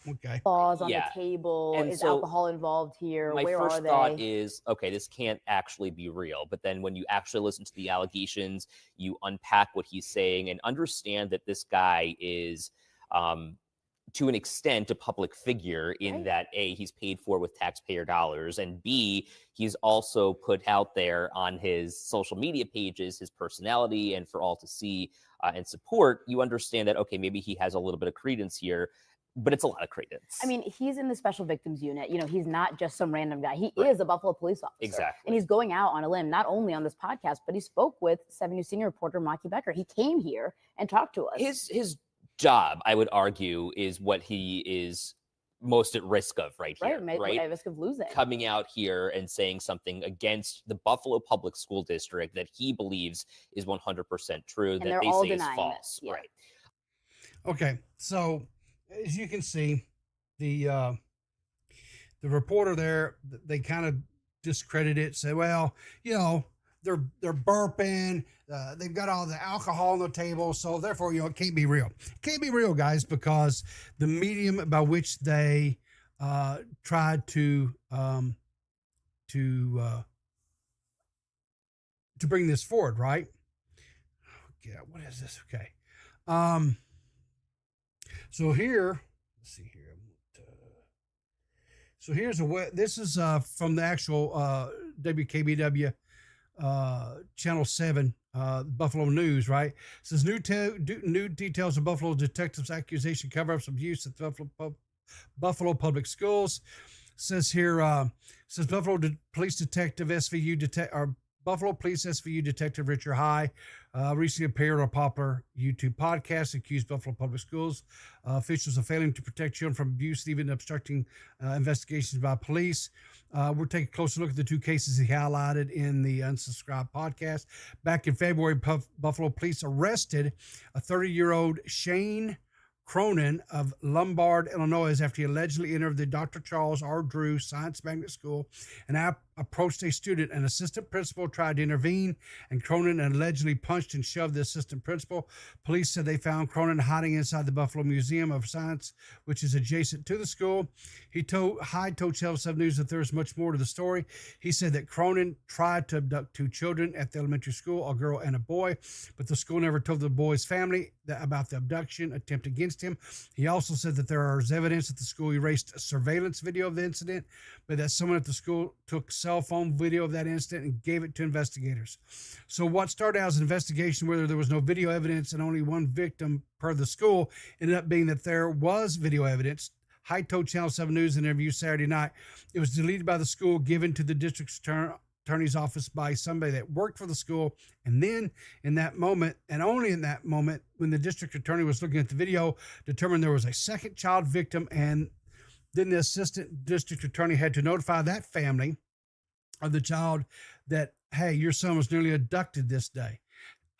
Okay. Claws on the table. And is so alcohol involved here? My Where first are they? thought is, okay, this can't actually be real. But then when you actually listen to the allegations, you unpack what he's saying and understand that this guy is, to an extent, a public figure in that A, he's paid for with taxpayer dollars, and B, he's also put out there on his social media pages his personality and for all to see and support. You understand that, okay, maybe he has a little bit of credence here. But it's a lot of credence. I mean, he's in the Special Victims Unit. You know, he's not just some random guy. He is a Buffalo police officer. Exactly. And he's going out on a limb, not only on this podcast, but he spoke with 7 News senior reporter Maki Becker. He came here and talked to us. His job, I would argue, is what he is most at risk of right here. Right? At risk of losing. Coming out here and saying something against the Buffalo Public School District that he believes is 100% true, And that they're they all say is denying false. this. Yeah. Right. Okay, so as you can see, the reporter there, they kind of discredit it, say, well, you know, they're burping, they've got all the alcohol on the table, so therefore, you know, it can't be real. It can't be real, guys, because the medium by which they tried to bring this forward, right? Yeah, what is this? Okay. So here, let's see here. So here's this is from the actual WKBW Channel 7 Buffalo News, right? It says new details of Buffalo detectives' accusation cover-ups abuse at Buffalo Public Schools. Says here, says Buffalo Police Detective Buffalo Police SVU Detective Richard High recently appeared on a popular YouTube podcast, accused Buffalo Public Schools officials of failing to protect children from abuse, even obstructing investigations by police. We'll take a closer look at the two cases he highlighted in the Unsubscribed podcast. Back in February, Buffalo police arrested a 30-year-old Shane Cronin of Lombard, Illinois, after he allegedly entered the Dr. Charles R. Drew Science Magnet School and approached a student. An assistant principal tried to intervene, and Cronin allegedly punched and shoved the assistant principal. Police said they found Cronin hiding inside the Buffalo Museum of Science, which is adjacent to the school. Hyde told Channel 7 News that there's much more to the story. He said that Cronin tried to abduct two children at the elementary school, a girl and a boy, but the school never told the boy's family about the abduction attempt against him. He also said that there is evidence that the school erased a surveillance video of the incident, but that someone at the school took cell phone video of that incident and gave it to investigators. So what started out as an investigation where there was no video evidence and only one victim per the school ended up being that there was video evidence. Hyde told Channel 7 News in an interview Saturday night it was deleted by the school, given to the district's attorney's office by somebody that worked for the school. And then in that moment, and only in that moment, when the district attorney was looking at the video, determined there was a second child victim, and then the assistant district attorney had to notify that family of the child that, hey, your son was nearly abducted this day.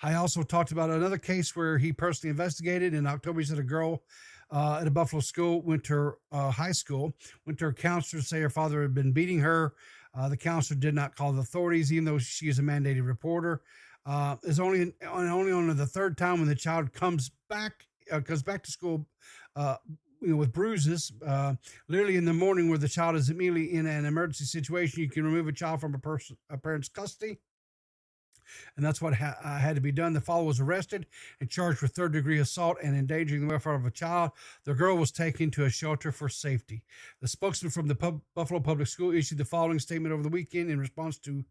I also talked about another case where he personally investigated. In October, he said a girl at a Buffalo school went to her high school, went to her counselor to say her father had been beating her. The counselor did not call the authorities, even though she is a mandated reporter. It's only on the third time when the child comes back to school, with bruises, literally in the morning, where the child is immediately in an emergency situation. You can remove a child from a parent's custody. And that's what had to be done. The father was arrested and charged with third-degree assault and endangering the welfare of a child. The girl was taken to a shelter for safety. The spokesman from the Buffalo Public School issued the following statement over the weekend in response to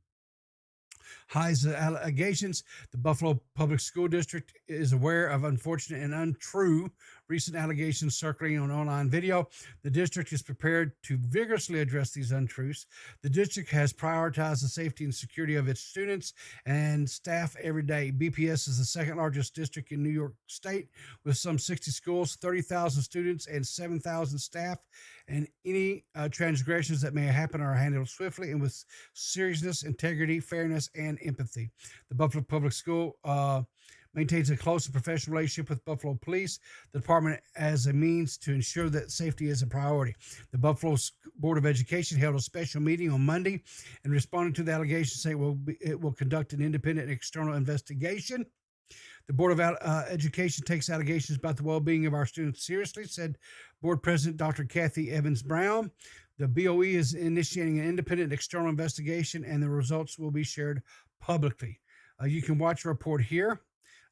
High's allegations. The Buffalo Public School District is aware of unfortunate and untrue recent allegations circulating on online video. The district is prepared to vigorously address these untruths. The district has prioritized the safety and security of its students and staff every day. BPS is the second largest district in New York State, with some 60 schools, 30,000 students, and 7,000 staff. And any transgressions that may happen are handled swiftly and with seriousness, integrity, fairness, and empathy. The Buffalo Public School maintains a close and professional relationship with Buffalo Police, the department, as a means to ensure that safety is a priority. The Buffalo Board of Education held a special meeting on Monday and responded to the allegations, saying it will conduct an independent external investigation. The Board of Education takes allegations about the well-being of our students seriously, said Board President Dr. Kathy Evans Brown. The BOE is initiating an independent external investigation, and the results will be shared publicly. You can watch a report here.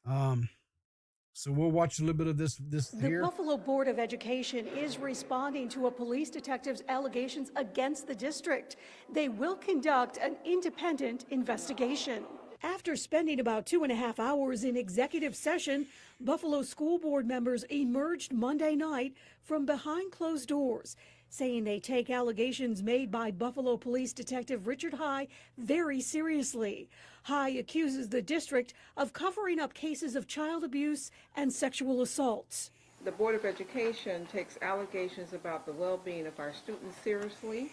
So we'll watch a little bit of this here. The Buffalo Board of Education is responding to a police detective's allegations against the district. They will conduct an independent investigation. After spending about 2.5 hours in executive session, Buffalo School Board members emerged Monday night from behind closed doors, saying they take allegations made by Buffalo Police Detective Richard High very seriously. High accuses the district of covering up cases of child abuse and sexual assaults. The Board of Education takes allegations about the well-being of our students seriously.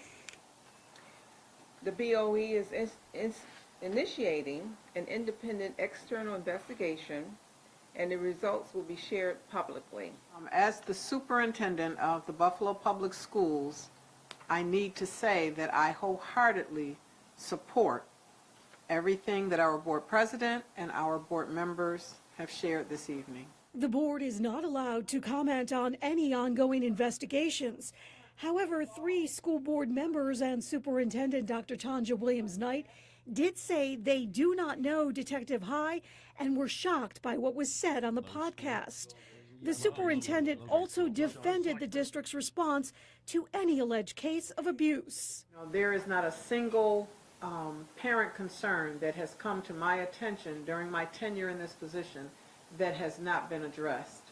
The BOE is initiating an independent external investigation, and the results will be shared publicly. As the superintendent of the Buffalo Public Schools, I need to say that I wholeheartedly support everything that our board president and our board members have shared this evening. The board is not allowed to comment on any ongoing investigations. However, 3 school board members and Superintendent Dr. Tanja Williams-Knight did say they do not know Detective High and were shocked by what was said on the podcast. The superintendent also defended the district's response to any alleged case of abuse. There is not a single parent concern that has come to my attention during my tenure in this position that has not been addressed,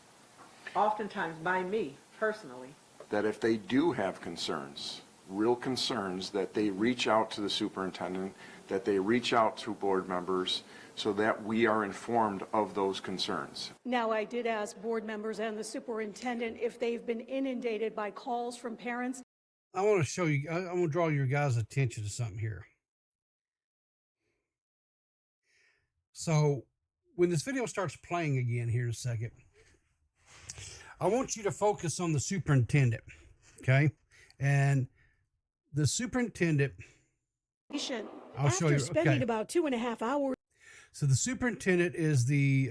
oftentimes by me personally. That if they do have concerns, real concerns, that they reach out to the superintendent, that they reach out to board members so that we are informed of those concerns. Now, I did ask board members and the superintendent if they've been inundated by calls from parents. I want to show you, I want to draw your guys' attention to something here. So when this video starts playing again here in a second, I want you to focus on the superintendent, okay? And the superintendent, I'll show you. After spending Okay. about 2.5 hours. So the superintendent is the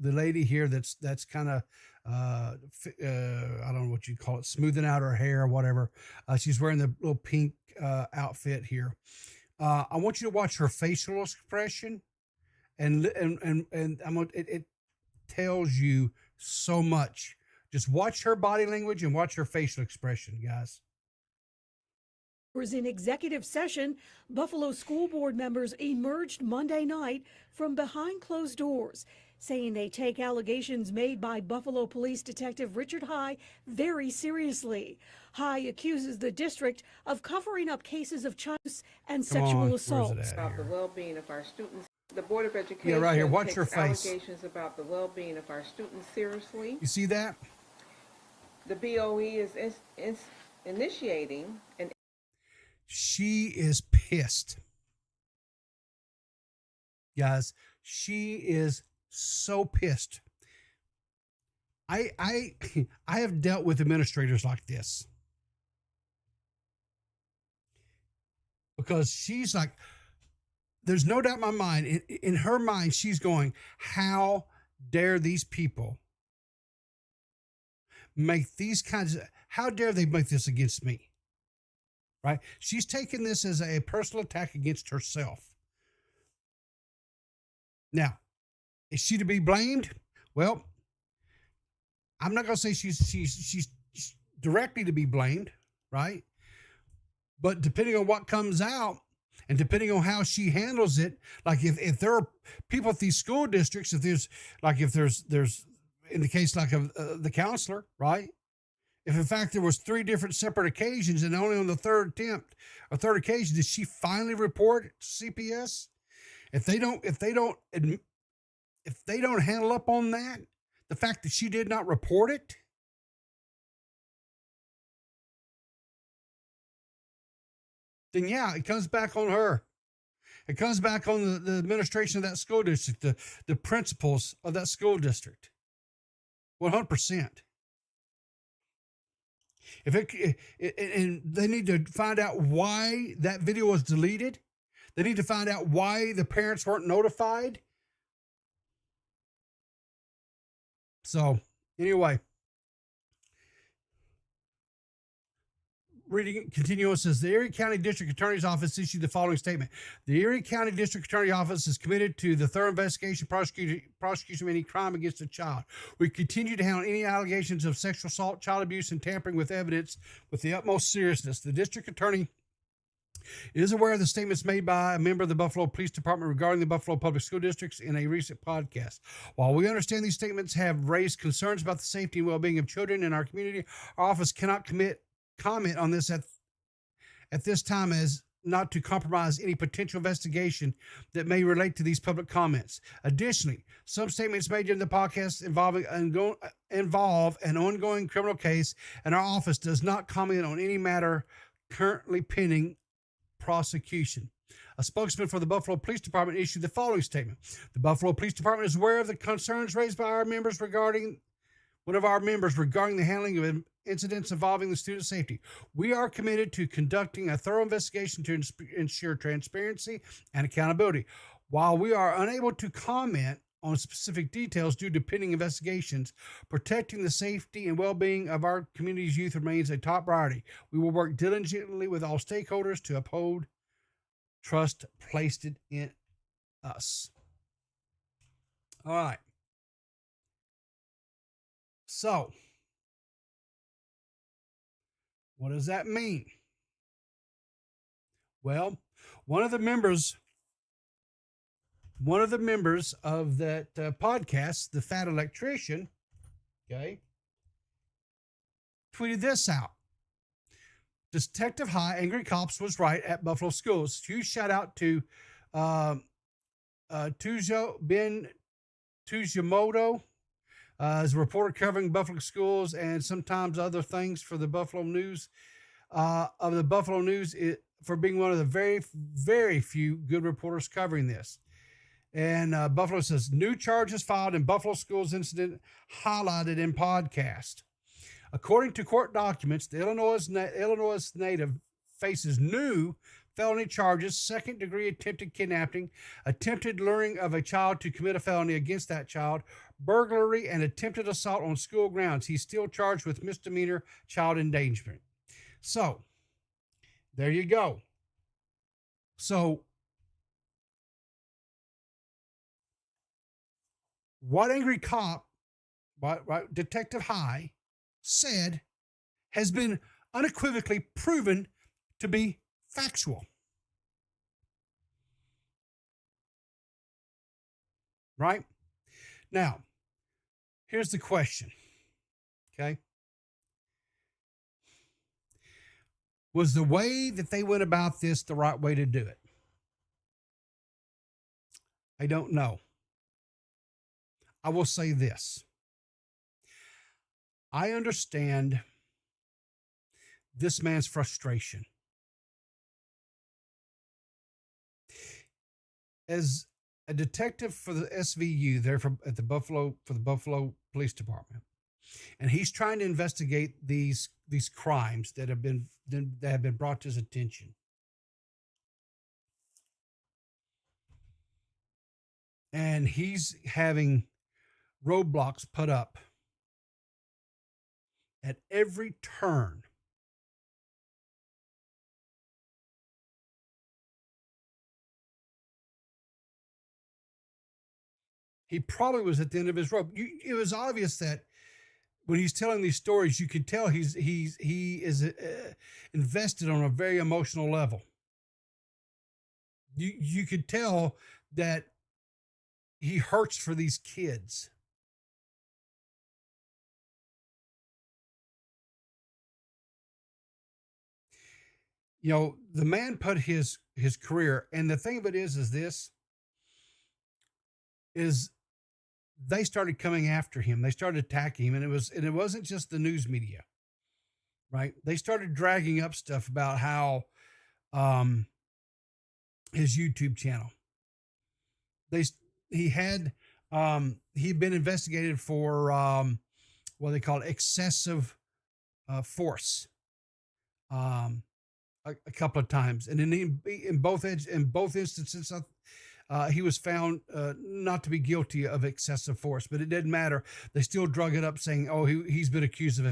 lady here that's kind of I don't know what you call it, smoothing out her hair or whatever. She's wearing the little pink outfit here. I want you to watch her facial expression, and it tells you so much. Just watch her body language and watch her facial expression, guys. Was in executive session, Buffalo school board members emerged Monday night from behind closed doors, saying they take allegations made by Buffalo Police Detective Richard High very seriously. High accuses the district of covering up cases of child abuse and sexual assault. About the well-being of our students. The Board of Education right here. Watch takes your face. allegations about the well-being of our students seriously. You see that? The BOE is initiating an She is pissed. Guys, she is so pissed. I have dealt with administrators like this. Because she's like, there's no doubt in my mind, in her mind, she's going, how dare these people make these kinds of, how dare they make this against me? Right? She's taking this as a personal attack against herself. Now, is she to be blamed? Well, I'm not going to say she's directly to be blamed, right? But depending on what comes out and depending on how she handles it, like if there are people at these school districts, if there's in the case like of the counselor, right? If in fact there was 3 different separate occasions and only on the third occasion did she finally report to CPS? If they don't handle up on that, the fact that she did not report it, then yeah, it comes back on her. It comes back on the administration of that school district, the principals of that school district. 100%. And they need to find out why that video was deleted. They need to find out why the parents weren't notified. So, anyway. Reading continuing says the Erie County District Attorney's Office issued the following statement. The Erie County District Attorney's Office is committed to the thorough investigation, prosecution of any crime against a child. We continue to handle any allegations of sexual assault, child abuse, and tampering with evidence with the utmost seriousness. The District Attorney is aware of the statements made by a member of the Buffalo Police Department regarding the Buffalo Public School Districts in a recent podcast. While we understand these statements have raised concerns about the safety and well-being of children in our community, our office cannot comment on this at this time as not to compromise any potential investigation that may relate to these public comments. Additionally, some statements made during the podcast involve an ongoing criminal case, and our office does not comment on any matter currently pending prosecution. A spokesman for the Buffalo Police Department issued the following statement. The Buffalo Police Department is aware of the concerns raised by one of our members regarding the handling of incidents involving the student safety. We are committed to conducting a thorough investigation to ensure transparency and accountability. While we are unable to comment on specific details due to pending investigations, protecting the safety and well-being of our community's youth remains a top priority. We will work diligently with all stakeholders to uphold trust placed in us. All right. So, what does that mean? Well, one of the members of that podcast, the Fat Electrician, okay, tweeted this out. Detective High, Angry Cops was right at Buffalo schools. Huge shout out to Tujo Ben Tujimoto, as a reporter covering Buffalo schools and sometimes other things for the Buffalo News. For being one of the very, very few good reporters covering this. And Buffalo says, new charges filed in Buffalo schools incident highlighted in podcast. According to court documents, the Illinois native faces new felony charges, second-degree attempted kidnapping, attempted luring of a child to commit a felony against that child, burglary, and attempted assault on school grounds. He's still charged with misdemeanor child endangerment. So, there you go. So, what Angry Cop, what Detective High said has been unequivocally proven to be factual. Right? Now, here's the question. Okay? Was the way that they went about this the right way to do it? I don't know. I will say this. I understand this man's frustration. As a detective for the SVU there for the Buffalo Police Department, and he's trying to investigate these crimes that have been brought to his attention. And he's having roadblocks put up at every turn. He probably was at the end of his rope. It was obvious that when he's telling these stories, you could tell he is invested on a very emotional level. You could tell that he hurts for these kids. You know, the man put his career, and the thing of it is they started coming after him. They started attacking him, and it wasn't just the news media, right? They started dragging up stuff about how his YouTube channel. He'd been investigated for what they call excessive force a couple of times, and in both instances, he was found not to be guilty of excessive force. But it didn't matter; they still drug it up, saying, "Oh, he's been accused of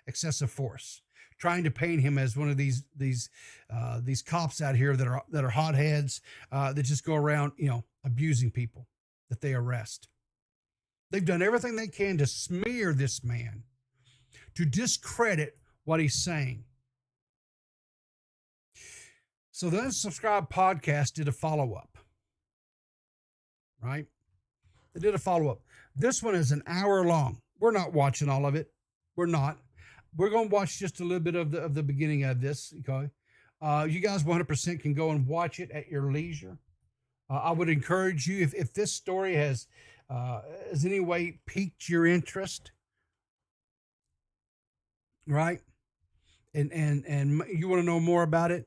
excessive force," trying to paint him as one of these cops out here that are hotheads that just go around abusing people that they arrest. They've done everything they can to smear this man, to discredit what he's saying. So the Unsubscribed podcast did a follow-up, right? They did a follow-up. This one is an hour long. We're not watching all of it. We're not. We're going to watch just a little bit of the beginning of this, okay? You guys 100% can go and watch it at your leisure. I would encourage you, if this story has any way piqued your interest, right? And you want to know more about it,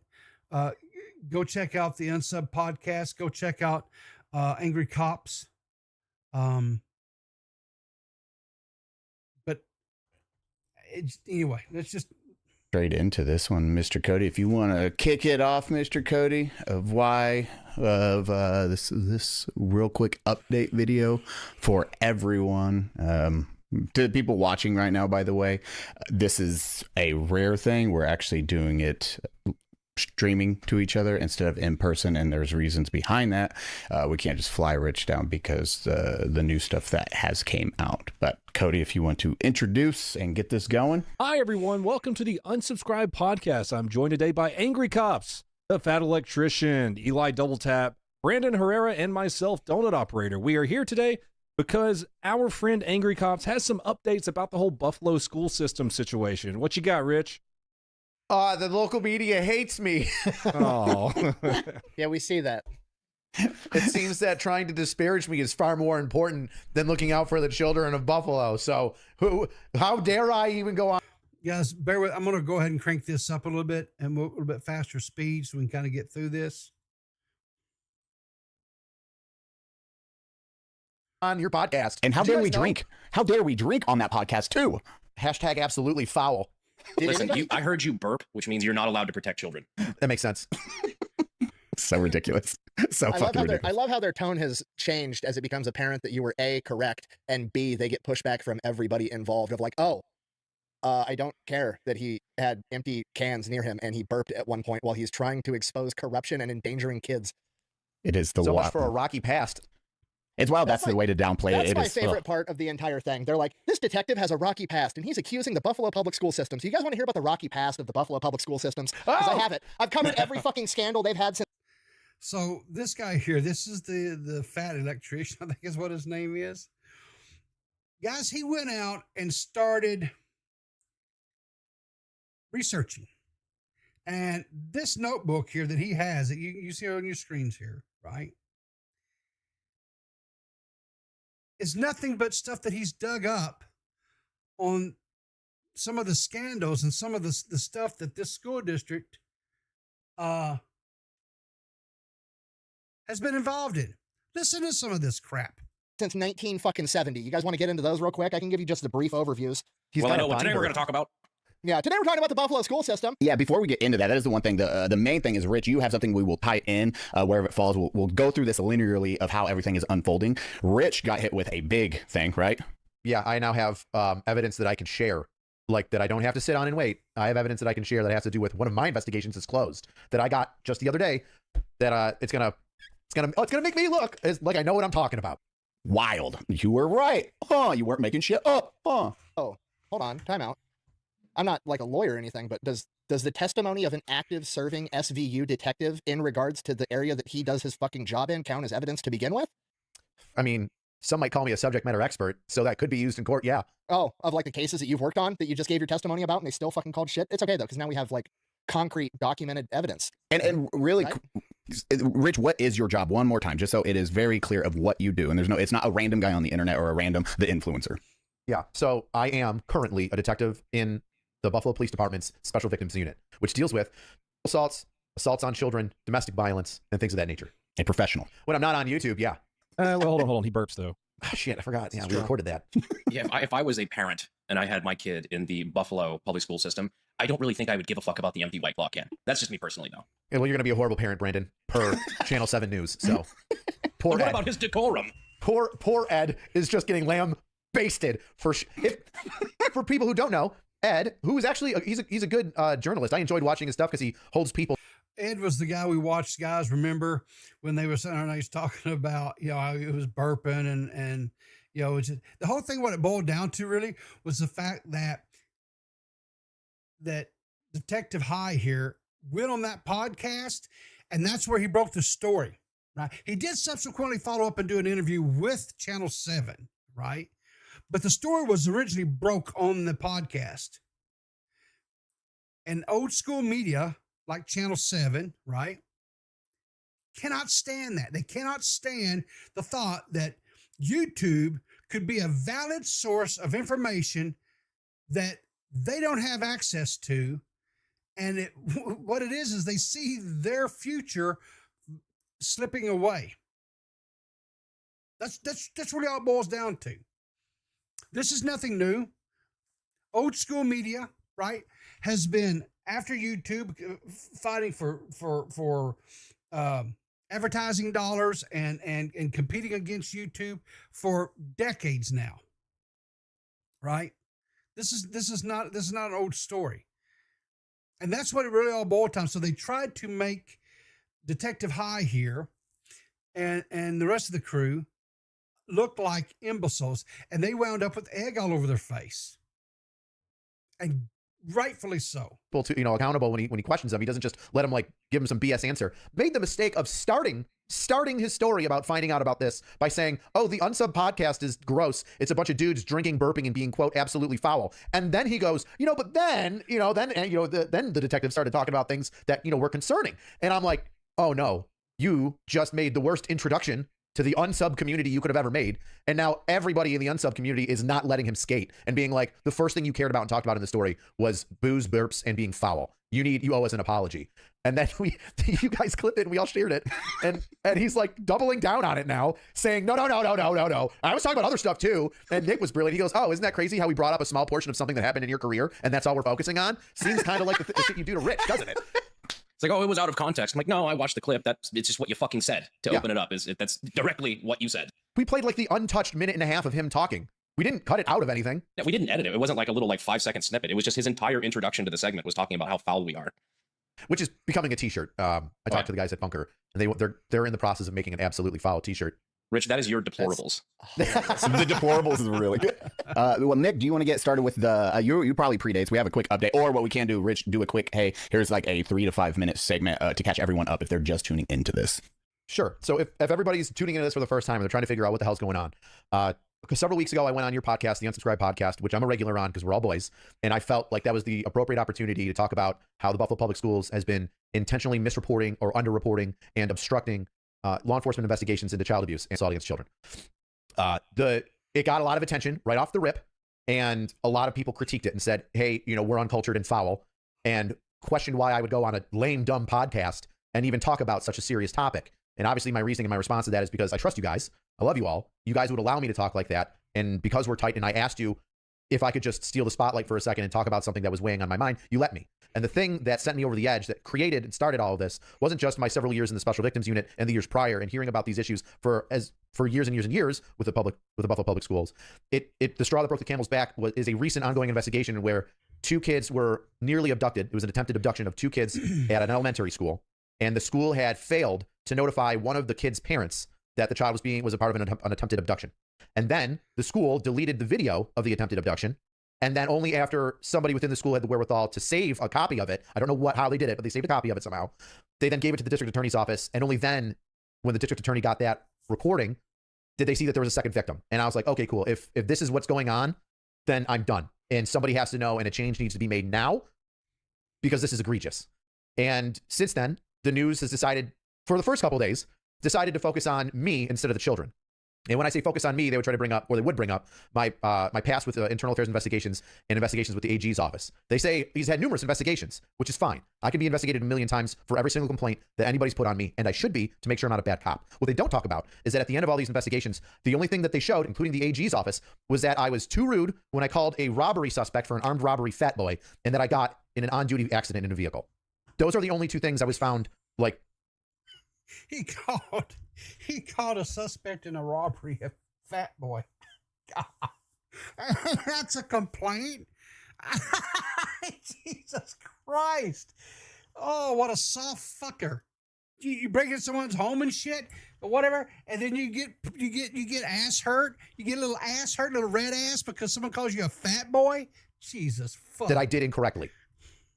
go check out the Unsub podcast. Go check out Angry Cops. But anyway, let's just straight into this one, Mr. Cody. If you want to kick it off, Mr. Cody, of why this real quick update video for everyone. To the people watching right now, by the way, this is a rare thing. We're actually doing it streaming to each other instead of in person, and there's reasons behind that. We can't just fly Rich down because the new stuff that has came out. But Cody, if you want to introduce and get this going. Hi everyone, welcome to the Unsubscribed Podcast. I'm joined today by Angry Cops, the Fat Electrician, Eli Double Tap, Brandon Herrera, and myself, Donut Operator. We are here today because our friend Angry Cops has some updates about the whole Buffalo school system situation. What you got, Rich? The local media hates me. Oh. Yeah, we see that. It seems that trying to disparage me is far more important than looking out for the children of Buffalo. So how dare I even go on? Guys, bear with. I'm going to go ahead and crank this up a little bit and move a little bit faster speed so we can kind of get through this. On your podcast. And how dare we drink? How dare we drink on that podcast too? Hashtag absolutely foul. Listen, I heard you burp, which means you're not allowed to protect children. That makes sense. So ridiculous. So fucking ridiculous. I love how their tone has changed as it becomes apparent that you were A, correct, and B, they get pushback from everybody involved of like, oh, I don't care that he had empty cans near him and he burped at one point while he's trying to expose corruption and endangering kids. It is the so much for a rocky past. It's wild. That's the way to downplay it. That's my favorite part of the entire thing. They're like, this detective has a rocky past, and he's accusing the Buffalo public school system. So you guys want to hear about the rocky past of the Buffalo public school systems? Because I have it. I've covered every fucking scandal they've had since. So this guy here, this is the fat electrician, I think is what his name is. Guys, he went out and started researching. And this notebook here that he has, that you see on your screens here, right? Is nothing but stuff that he's dug up on some of the scandals and some of the stuff that this school district has been involved in. Listen to some of this crap. Since 1970. You guys want to get into those real quick? I can give you just the brief overviews. Well, I know what today we're going to talk about. Yeah, today we're talking about the Buffalo school system. Yeah, before we get into that, that is the one thing. The main thing is, Rich, you have something we will tie in wherever it falls. We'll go through this linearly of how everything is unfolding. Rich got hit with a big thing, right? Yeah, I now have evidence that I can share, like that I don't have to sit on and wait. I have evidence that I can share that has to do with one of my investigations that's closed that I got just the other day. That it's gonna make me look like I know what I'm talking about. Wild. You were right. Huh? You weren't making shit up. Huh? Oh, hold on. Time out. I'm not like a lawyer or anything, but does the testimony of an active serving SVU detective in regards to the area that he does his fucking job in count as evidence to begin with? I mean, some might call me a subject matter expert, so that could be used in court, yeah. Oh, of like the cases that you've worked on that you just gave your testimony about and they still fucking called shit? It's okay though, because now we have like concrete documented evidence. And really, right? Rich, what is your job? One more time, just so it is very clear of what you do. And it's not a random guy on the internet or the influencer. Yeah, so I am currently a detective in the Buffalo Police Department's Special Victims Unit, which deals with assaults on children, domestic violence, and things of that nature. A professional. When I'm not on YouTube, yeah. Well, hold on. He burps, though. Oh, shit, I forgot. Yeah, we recorded that. Yeah, if I was a parent and I had my kid in the Buffalo public school system, I don't really think I would give a fuck about the empty White Claw can. That's just me personally, though. Yeah, well, you're going to be a horrible parent, Brandon, per Channel 7 News, so. Poor Ed. What about his decorum? Poor Ed is just getting lamb-basted. For people who don't know, Ed, who is actually he's a good journalist. I enjoyed watching his stuff because he holds people. Ed was the guy we watched, guys. Remember when they were sitting there and he was talking about, how it was burping and the whole thing. What it boiled down to really was the fact that Detective High here went on that podcast, and that's where he broke the story. Right? He did subsequently follow up and do an interview with Channel 7, right? But the story was originally broke on the podcast. And old school media, like Channel 7, right, cannot stand that. They cannot stand the thought that YouTube could be a valid source of information that they don't have access to. And what it is they see their future slipping away. That's really all it boils down to. This is nothing new. Old school media, right, has been after YouTube, fighting for advertising dollars and competing against YouTube for decades now. Right? This is not an old story. And that's what it really all boiled down. So they tried to make Detective High here and the rest of the crew look like imbeciles, and they wound up with egg all over their face. And rightfully so. To, accountable when he questions them. He doesn't just let him give him some BS answer. Made the mistake of starting his story about finding out about this by saying, oh, the Unsub podcast is gross. It's a bunch of dudes drinking, burping, and being, quote, absolutely foul. And then he goes, but then the detective started talking about things that, were concerning. And I'm like, oh no, you just made the worst introduction to the Unsub community you could have ever made. And now everybody in the Unsub community is not letting him skate and being like, the first thing you cared about and talked about in the story was booze, burps, and being foul. You owe us an apology. And then you guys clipped it and we all shared it. And he's doubling down on it now, saying, no. I was talking about other stuff too. And Nick was brilliant. He goes, oh, isn't that crazy how we brought up a small portion of something that happened in your career and that's all we're focusing on? Seems kind of like the shit you do to Rich, doesn't it? It's like, oh, it was out of context. I'm like, no, I watched the clip. It's just what you fucking said to open it up. That's directly what you said. We played the untouched minute and a half of him talking. We didn't cut it out of anything. Yeah, we didn't edit it. It wasn't a little 5-second snippet. It was just his entire introduction to the segment was talking about how foul we are. Which is becoming a t-shirt. I talked to the guys at Bunker, and they're in the process of making an absolutely foul t-shirt. Rich, that is your deplorables. The deplorables is really good. Well, Nick, do you want to get started with the, you probably predates. We have a quick update, or what we can do, Rich, do a quick, hey, here's a 3 to 5 minute segment to catch everyone up if they're just tuning into this. Sure. So if everybody's tuning into this for the first time and they're trying to figure out what the hell's going on, because several weeks ago I went on your podcast, the Unsubscribed podcast, which I'm a regular on because we're all boys, and I felt like that was the appropriate opportunity to talk about how the Buffalo Public Schools has been intentionally misreporting or underreporting and obstructing law enforcement investigations into child abuse and assault against children. It got a lot of attention right off the rip, and a lot of people critiqued it and said, hey, we're uncultured and foul, and questioned why I would go on a lame, dumb podcast and even talk about such a serious topic. And obviously my reasoning and my response to that is because I trust you guys. I love you all. You guys would allow me to talk like that. And because we're tight and I asked you if I could just steal the spotlight for a second and talk about something that was weighing on my mind, you let me. And the thing that sent me over the edge, that created and started all of this, wasn't just my several years in the Special Victims Unit and the years prior and hearing about these issues for years and years and years with the Buffalo Public Schools. The straw that broke the camel's back is a recent ongoing investigation where 2 kids were nearly abducted. It was an attempted abduction of 2 kids at an elementary school, and the school had failed to notify one of the kids' parents that the child was a part of an attempted abduction. And then the school deleted the video of the attempted abduction. And then only after somebody within the school had the wherewithal to save a copy of it, I don't know how they did it, but they saved a copy of it somehow. They then gave it to the district attorney's office. And only then, when the district attorney got that recording, did they see that there was a second victim. And I was like, okay, cool. If this is what's going on, then I'm done. And somebody has to know, and a change needs to be made now because this is egregious. And since then, the news has decided, for the first couple of days, decided to focus on me instead of the children. And when I say focus on me, they would try to bring up, or they would bring up, my past with internal affairs investigations and investigations with the AG's office. They say he's had numerous investigations, which is fine. I can be investigated a million times for every single complaint that anybody's put on me, and I should be to make sure I'm not a bad cop. What they don't talk about is that at the end of all these investigations, the only thing that they showed, including the AG's office, was that I was too rude when I called a robbery suspect for an armed robbery fat boy, and that I got in an on-duty accident in a vehicle. Those are the only 2 things I was found, He called a suspect in a robbery a fat boy. God. That's a complaint? Jesus Christ. Oh, what a soft fucker. You break into someone's home and shit or whatever, and then you get ass hurt. You get a little ass hurt, little red ass because someone calls you a fat boy. Jesus fuck. That I did incorrectly.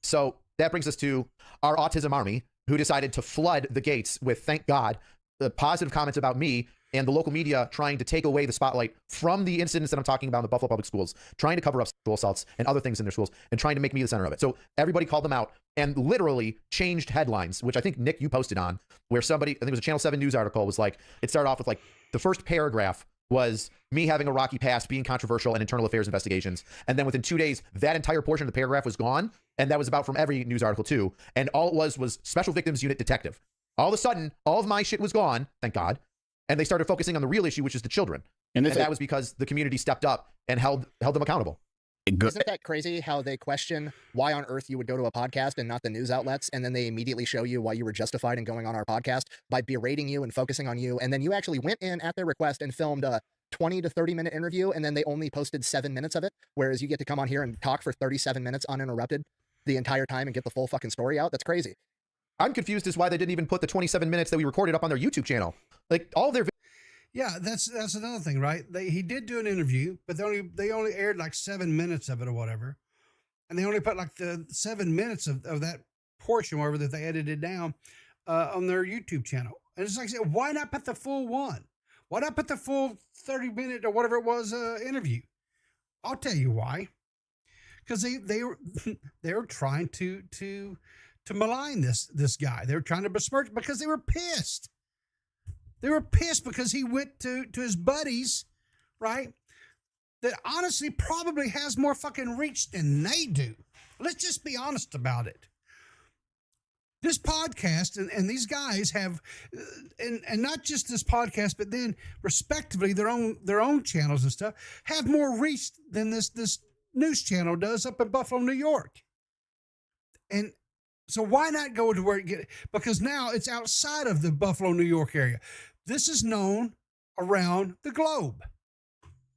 So that brings us to our autism army, who decided to flood the gates with, thank God, the positive comments about me and the local media trying to take away the spotlight from the incidents that I'm talking about in the Buffalo Public Schools, trying to cover up sexual assaults and other things in their schools, and trying to make me the center of it. So everybody called them out and literally changed headlines, which I think, Nick, you posted on, where somebody, I think it was a Channel 7 news article, was it started off with the first paragraph was me having a rocky past, being controversial, and internal affairs investigations. And then within 2 days, that entire portion of the paragraph was gone. And that was about from every news article too. And all it was Special Victims Unit detective. All of a sudden, all of my shit was gone, thank God. And they started focusing on the real issue, which is the children. And that was because the community stepped up and held them accountable. Isn't that crazy how they question why on earth you would go to a podcast and not the news outlets, and then they immediately show you why you were justified in going on our podcast by berating you and focusing on you, and then you actually went in at their request and filmed a 20 to 30 minute interview, and then they only posted 7 minutes of it, whereas you get to come on here and talk for 37 minutes uninterrupted? the entire time and get the full fucking story out. That's crazy. I'm confused as why they didn't even put the 27 minutes that we recorded up on their YouTube channel. Like all of their. Yeah, that's another thing, right? He did do an interview, but they only aired like 7 minutes of it or whatever, and they only put like the 7 minutes of that portion, wherever that they edited down, on their YouTube channel. And it's like, why not put the full one? Why not put the full 30-minute or whatever it was interview? I'll tell you why. Because they were trying to malign this guy. They were trying to besmirch because they were pissed. They were pissed because he went to his buddies, right? That honestly probably has more fucking reach than they do. Let's just be honest about it. This podcast and these guys have, and not just this podcast, but then respectively their own channels and stuff have more reach than this news channel does up in Buffalo, New York. And so why not go to where it get? Because now it's outside of the Buffalo, New York area. This is known around the globe.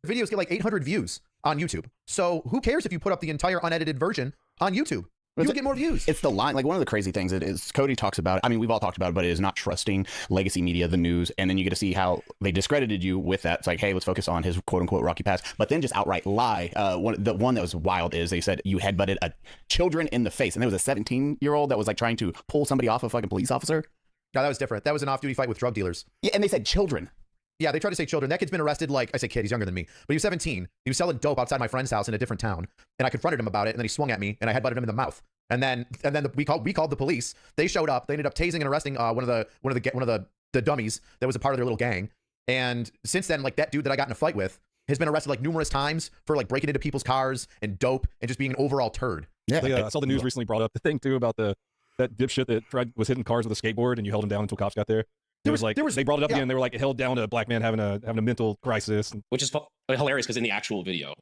Videos get like 800 views on YouTube. So who cares if you put up the entire unedited version on YouTube? You'll get more views. It's the line. Like one of the crazy things it is, Cody talks about, I mean, we've all talked about it, but it is not trusting legacy media, the news. And then you get to see how they discredited you with that. It's like, hey, let's focus on his quote unquote rocky past, but then just outright lie. The one that was wild is they said you headbutted a children in the face. And there was a 17-year-old that was like trying to pull somebody off a fucking police officer. No, that was different. That was an off-duty fight with drug dealers. Yeah, and they said children. Yeah, they tried to say children. That kid's been arrested, like, I say kid, he's younger than me, but he was 17. He was selling dope outside my friend's house in a different town. And I confronted him about it, and then he swung at me, and I headbutted him in the mouth. And then we called the police. They showed up. They ended up tasing and arresting one of the dummies that was a part of their little gang. And since then, like, that dude that I got in a fight with has been arrested like numerous times for like breaking into people's cars and dope and just being an overall turd. Yeah, I saw the news recently brought up the thing too about that dipshit that was hitting cars with a skateboard and you held him down until cops got there. They brought it up again. They were like, it held down a black man having a mental crisis, which is hilarious because in the actual video,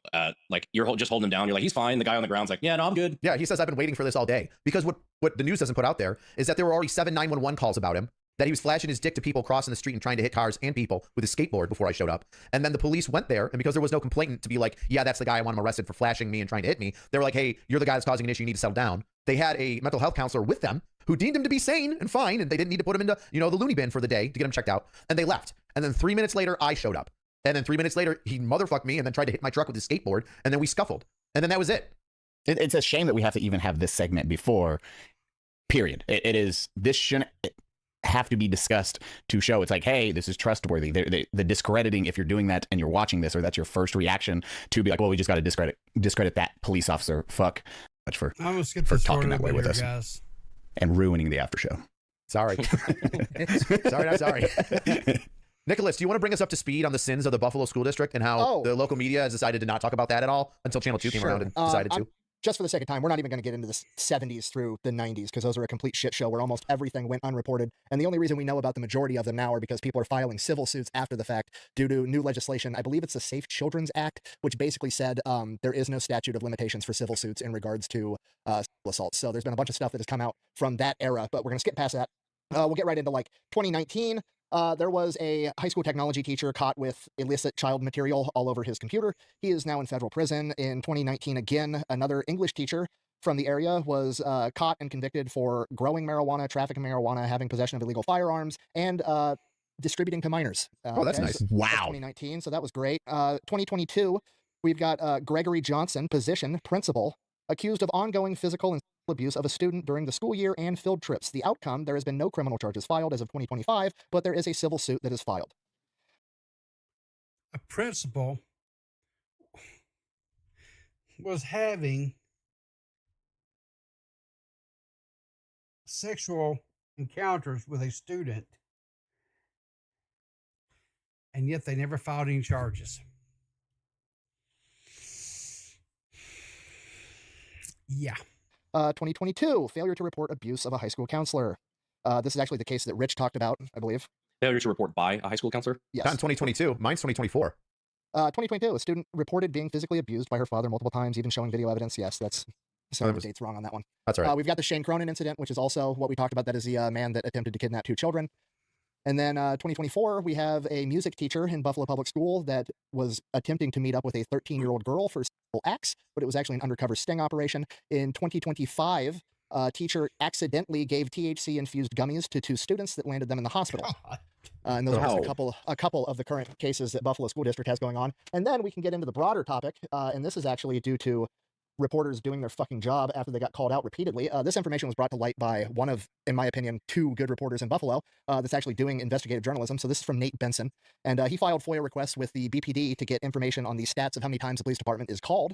like you're just holding him down. You're like, he's fine. The guy on the ground's like, yeah, no, I'm good. Yeah, he says I've been waiting for this all day because what the news doesn't put out there is that there were already 7 911 calls about him. That he was flashing his dick to people crossing the street and trying to hit cars and people with his skateboard before I showed up. And then the police went there, and because there was no complainant to be like, yeah, that's the guy, I want him arrested for flashing me and trying to hit me, they were like, hey, you're the guy that's causing an issue, you need to settle down. They had a mental health counselor with them who deemed him to be sane and fine, and they didn't need to put him into, the loony bin for the day to get him checked out, and they left. And then 3 minutes later, I showed up. And then 3 minutes later, he motherfucked me and then tried to hit my truck with his skateboard, and then we scuffled. And then that was it. It's a shame that we have to even have this segment before, period. This shouldn't have to be discussed to show it's like, hey, this is trustworthy. The discrediting, if you're doing that and you're watching this, or that's your first reaction to be like, well, we just got to discredit that police officer. Fuck much for talking that way with us, guys. And ruining the after show. Sorry. Sorry, not sorry. Nicholas, do you want to bring us up to speed on the sins of the Buffalo School District and how the local media has decided to not talk about that at all until Channel 2 came around and decided to? Just for the sake of time, we're not even going to get into the 70s through the 90s because those are a complete shit show where almost everything went unreported. And the only reason we know about the majority of them now are because people are filing civil suits after the fact due to new legislation. I believe it's the Safe Children's Act, which basically said there is no statute of limitations for civil suits in regards to sexual assaults. So there's been a bunch of stuff that has come out from that era, but we're going to skip past that. We'll get right into like 2019. There was a high school technology teacher caught with illicit child material all over his computer. He is now in federal prison. In 2019, again, another English teacher from the area was caught and convicted for growing marijuana, trafficking marijuana, having possession of illegal firearms, and distributing to minors. Oh, that's nice. Wow. 2019, so that was great. 2022, we've got Gregory Johnson, position, principal, accused of ongoing physical and abuse of a student during the school year and field trips. The outcome, there has been no criminal charges filed as of 2025, but there is a civil suit that is filed. A principal was having sexual encounters with a student, and yet they never filed any charges. Yeah. 2022, failure to report abuse of a high school counselor. This is actually the case that Rich talked about, I believe. Failure to report by a high school counselor? Yes. Not in 2022. Mine's 2024. 2022, a student reported being physically abused by her father multiple times, even showing video evidence. Yes, that's... Sorry, the date's wrong on that one. That's all right. We've got the Shane Cronin incident, which is also what we talked about. That is the man that attempted to kidnap 2 children. And then 2024, we have a music teacher in Buffalo Public School that was attempting to meet up with a 13-year-old girl for acts, but it was actually an undercover sting operation. In 2025, a teacher accidentally gave THC-infused gummies to 2 students that landed them in the hospital. And those are just a couple of the current cases that Buffalo School District has going on. And then we can get into the broader topic, and this is actually due to reporters doing their fucking job after they got called out repeatedly. This information was brought to light by one of, in my opinion, 2 good reporters in Buffalo that's actually doing investigative journalism. So this is from Nate Benson, and he filed FOIA requests with the BPD to get information on the stats of how many times the police department is called.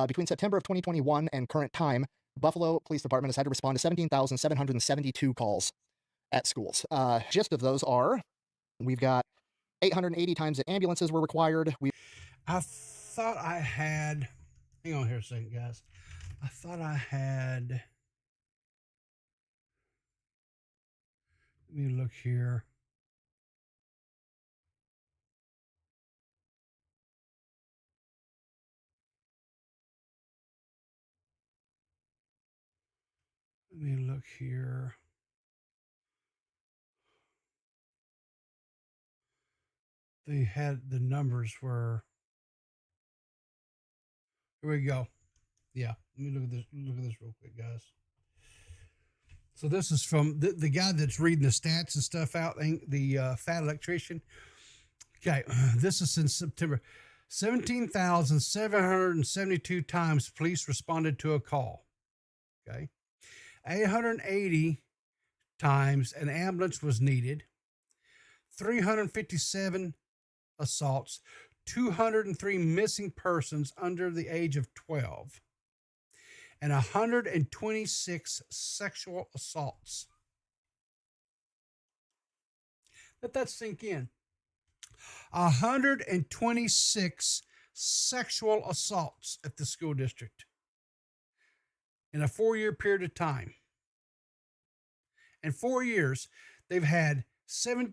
Between September of 2021 and current time, Buffalo Police Department has had to respond to 17,772 calls at schools. Gist of those are, we've got 880 times that ambulances were required. I thought I had... Hang on here a second, guys. I thought I had... Let me look here. Let me look here. They had the numbers were... Here we go. Yeah, let me look at this. Look at this real quick, guys. So this is from the guy that's reading the stats and stuff out, the fat electrician. Okay, this is in September. 17,772 times police responded to a call. Okay, 880 times an ambulance was needed. 357 assaults. 203 missing persons under the age of 12, and 126 sexual assaults. Let that sink in. 126 sexual assaults at the school district in a 4-year period of time. In 4 years, they've had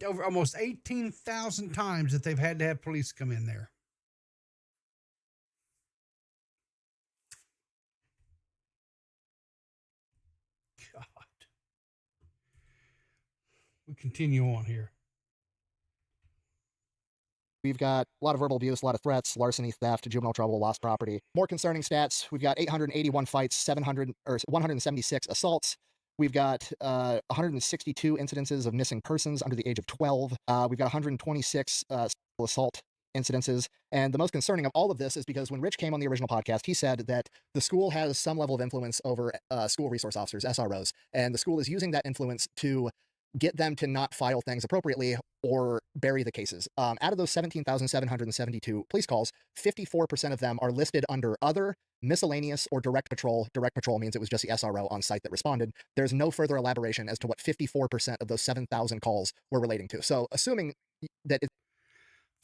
over almost 18,000 times that they've had to have police come in there. God. We continue on here. We've got a lot of verbal abuse, a lot of threats, larceny, theft, juvenile trouble, lost property. More concerning stats, we've got 881 fights, 176 assaults. We've got 162 incidences of missing persons under the age of 12. We've got 126 assault incidences. And the most concerning of all of this is because when Rich came on the original podcast, he said that the school has some level of influence over school resource officers, SROs, and the school is using that influence to get them to not file things appropriately or bury the cases. Out of those 17,772 police calls, 54% of them are listed under other, miscellaneous, or direct patrol. Direct patrol means it was just the SRO on site that responded. There's no further elaboration as to what 54% of those 7,000 calls were relating to. So assuming that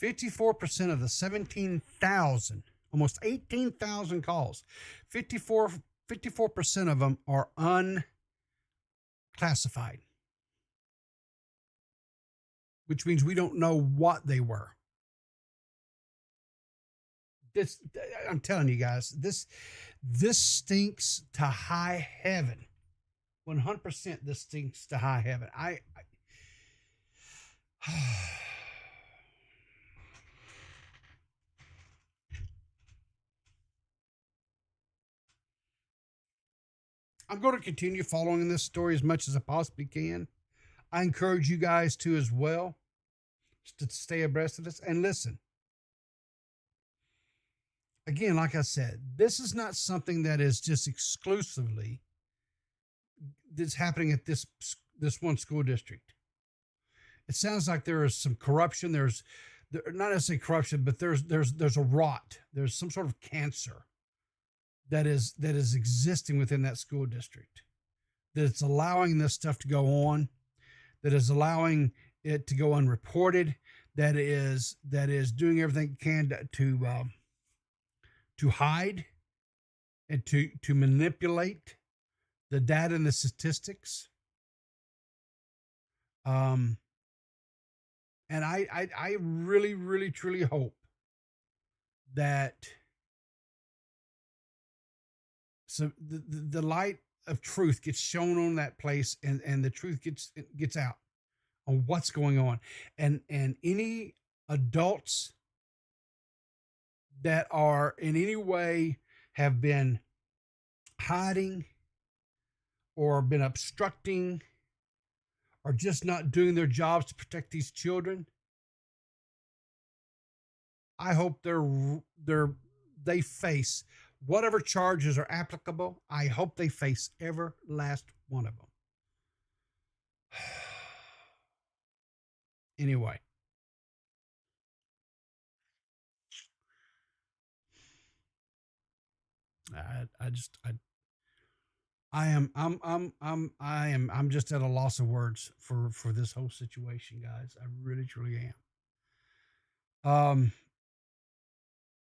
54% of the 17,000, almost 18,000 calls, 54% of them are unclassified, which means we don't know what they were. I'm telling you guys, this stinks to high heaven. 100% this stinks to high heaven. I'm going to continue following this story as much as I possibly can. I encourage you guys to as well, to stay abreast of this. And listen, again, like I said, this is not something that is just exclusively that's happening at this one school district. It sounds like there is some corruption. There's not necessarily corruption, but there's a rot. There's some sort of cancer that is existing within that school district, that it's allowing this stuff to go on, that is allowing it to go unreported, that is doing everything it can to hide and to manipulate the data and the statistics. And I really, really, truly hope that the light of truth gets shown on that place, and the truth gets out on what's going on, and any adults that are in any way have been hiding or been obstructing or just not doing their jobs to protect these children, I hope they face whatever charges are applicable. I hope they face every last one of them. Anyway. I'm just at a loss of words for this whole situation, guys. I really, truly am.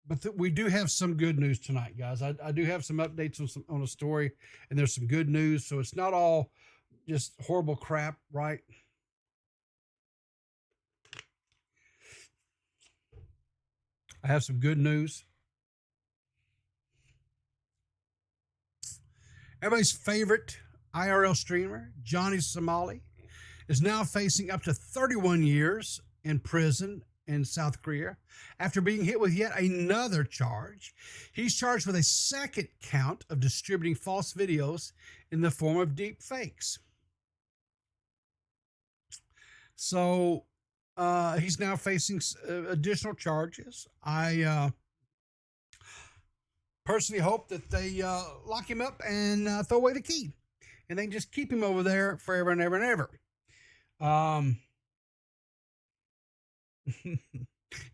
But we do have some good news tonight, guys. I do have some updates on a story, and there's some good news. So it's not all just horrible crap, right? I have some good news. Everybody's favorite IRL streamer, Johnny Somali, is now facing up to 31 years in prison in South Korea after being hit with yet another charge. He's charged with a second count of distributing false videos in the form of deep fakes. So he's now facing additional charges. I personally hope that they lock him up and throw away the key, and they just keep him over there forever and ever and ever.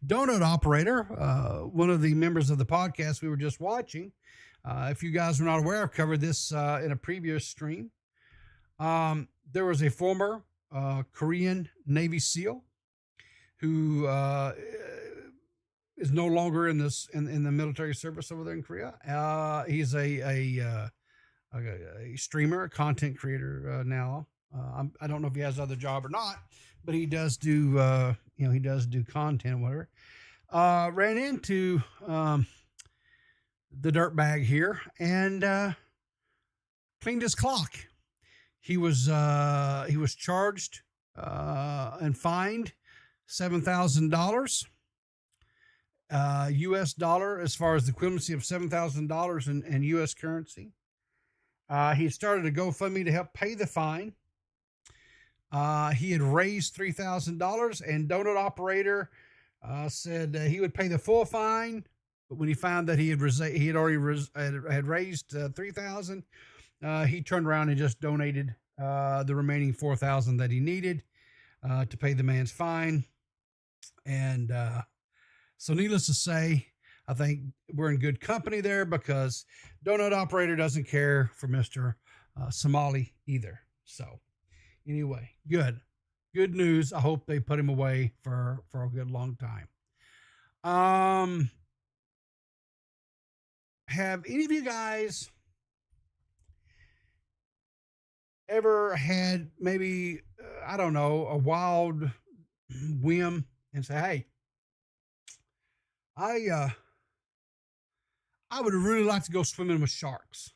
Donut Operator, one of the members of the podcast we were just watching, if you guys were not aware, I've covered this in a previous stream. There was a former Korean Navy SEAL who is no longer in the military service over there in Korea. He's a streamer, a content creator now. I don't know if he has another job or not, but he does do he does do content, whatever. Ran into the dirtbag here and cleaned his clock. He was charged and fined $7,000 US dollar, as far as the equivalency of $7,000 in US currency. He started a GoFundMe to help pay the fine. He had raised $3,000, and Donut Operator said he would pay the full fine, but when he found that he had already raised $3,000, he turned around and just donated the remaining $4,000 that he needed to pay the man's fine. And so needless to say, I think we're in good company there, because Donut Operator doesn't care for Mr. Somali either. So anyway, good news. I hope they put him away for a good long time. Have any of you guys ever had maybe, I don't know, a wild whim and say, hey, I would really like to go swimming with sharks?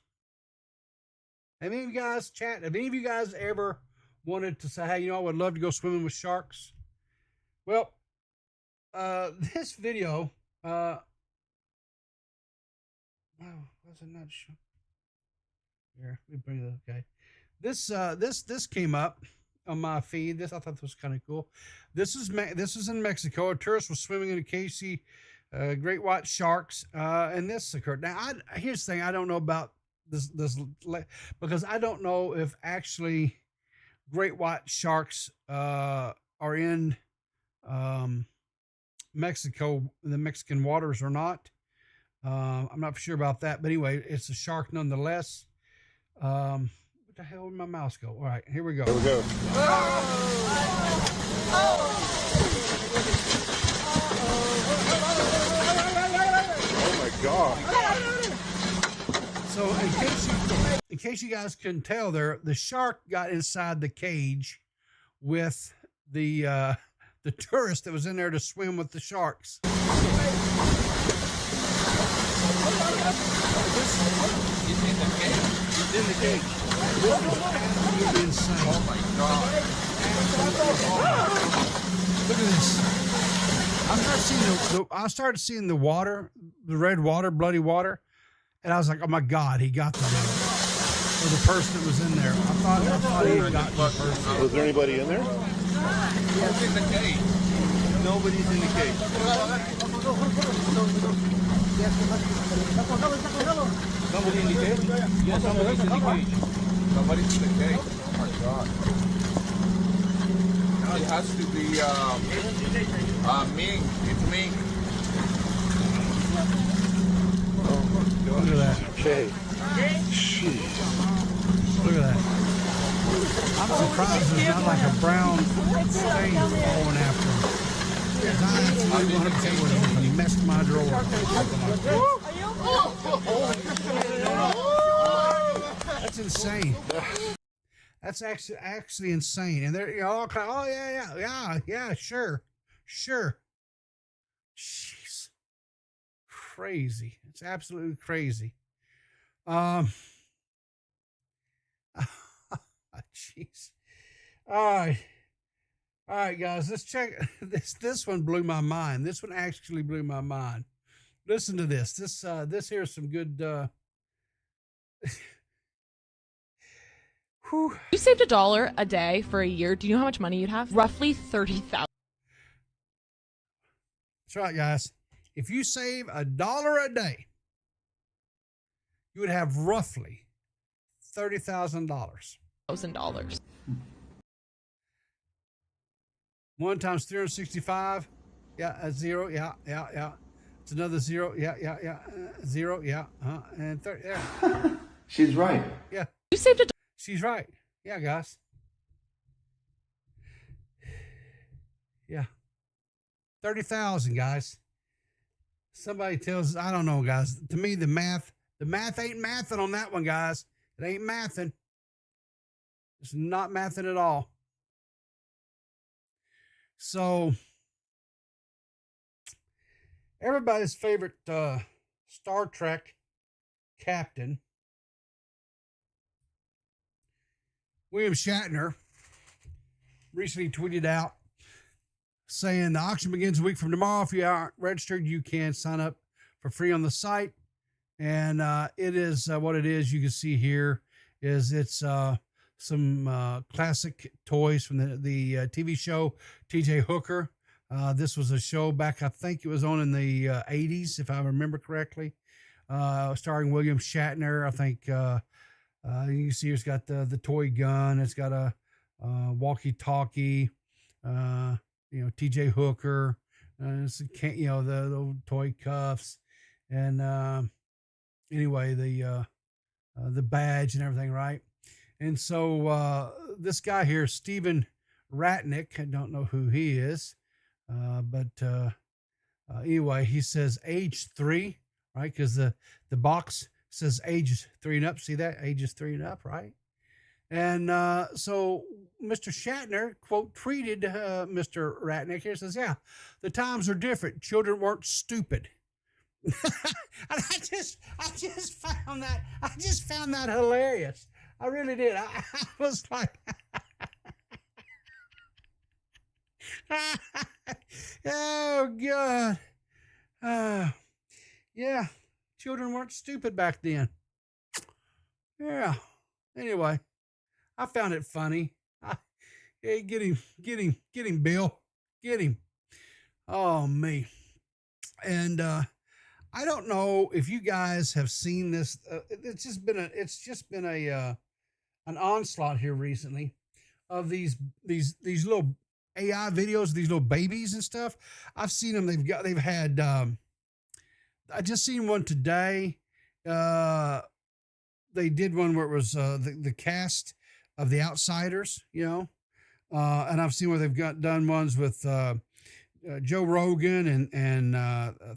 Have any of you guys have any of you guys ever wanted to say, hey, I would love to go swimming with sharks? Well, this video, wow, was it not show? Here, let me bring it. Okay. This came up on my feed. I thought this was kind of cool. This is in Mexico. A tourist was swimming in a Casey great white sharks, and this occurred. Now, here's the thing: I don't know about this because I don't know if actually great white sharks are in Mexico, the Mexican waters, or not. I'm not sure about that, but anyway, it's a shark nonetheless. What the hell did my mouse go? All right, here we go. Here we go. Oh my God. So in case you guys couldn't tell there, the shark got inside the cage with the tourist that was in there to swim with the sharks. He's in the cage. He's in the cage. Oh my God. Look at this. I started seeing the water, the red water, bloody water, And I was like, oh my God, he got the or the person that was in there. I thought he had gotten the person. Was there anybody in there? Who's in the cage? Nobody's in the cage. Somebody in the cage? Yes, somebody's in the cage. Somebody's in the cage. Oh my God. It has to be Ming. It's Ming. Look at that. Okay. Jeez. Look at that. I'm surprised there's not like a brown stain going after him. I absolutely 100% would have messed my drawer. That's insane. That's actually insane. And they're all kind of, oh yeah, sure. Jeez. Crazy. It's absolutely crazy. Jeez. All right, guys, let's check this. This one blew my mind. This one actually blew my mind. Listen to this. This here's some good. You saved $1 a day for a year. Do you know how much money you'd have? Roughly 30,000. That's right, guys. If you save $1 a day, you would have roughly $30,000. $1,000. 1 times 365. Yeah, a 0. Yeah. It's another 0. Yeah. 0. Yeah. And 30. Yeah. She's right. Yeah. You saved She's right. Yeah, guys. Yeah. 30,000, guys. Somebody tells us, I don't know, guys. To me, the math ain't mathing on that one, guys. It ain't mathing. It's not mathing at all. So, everybody's favorite Star Trek captain, William Shatner, recently tweeted out saying the auction begins a week from tomorrow. If you aren't registered, you can sign up for free on the site. And it is what it is. You can see here is it's some classic toys from the TV show TJ Hooker. This was a show back, I think it was on in the 80s, if I remember correctly, starring William Shatner. I think you can see it's got the toy gun. It's got a walkie-talkie, TJ Hooker, the old toy cuffs. And anyway, the badge and everything, right? And so this guy here, Stephen Ratnick, I don't know who he is, but anyway, he says age 3, right? Because the box says age 3 and up. See that? Ages 3 and up, right? And so Mr. Shatner, quote, tweeted Mr. Ratnick here, says, yeah, the times are different. Children weren't stupid. And I just found that hilarious. I really did. I was like, oh God. Yeah. Children weren't stupid back then. Yeah. Anyway, I found it funny. Hey, get him, Bill. Get him. Oh, me. And I don't know if you guys have seen this. It's just been an onslaught here recently of these little AI videos, these little babies and stuff. I've seen them. They've had. I just seen one today. They did one where it was the cast of The Outsiders, and I've seen where they've done ones with Joe Rogan and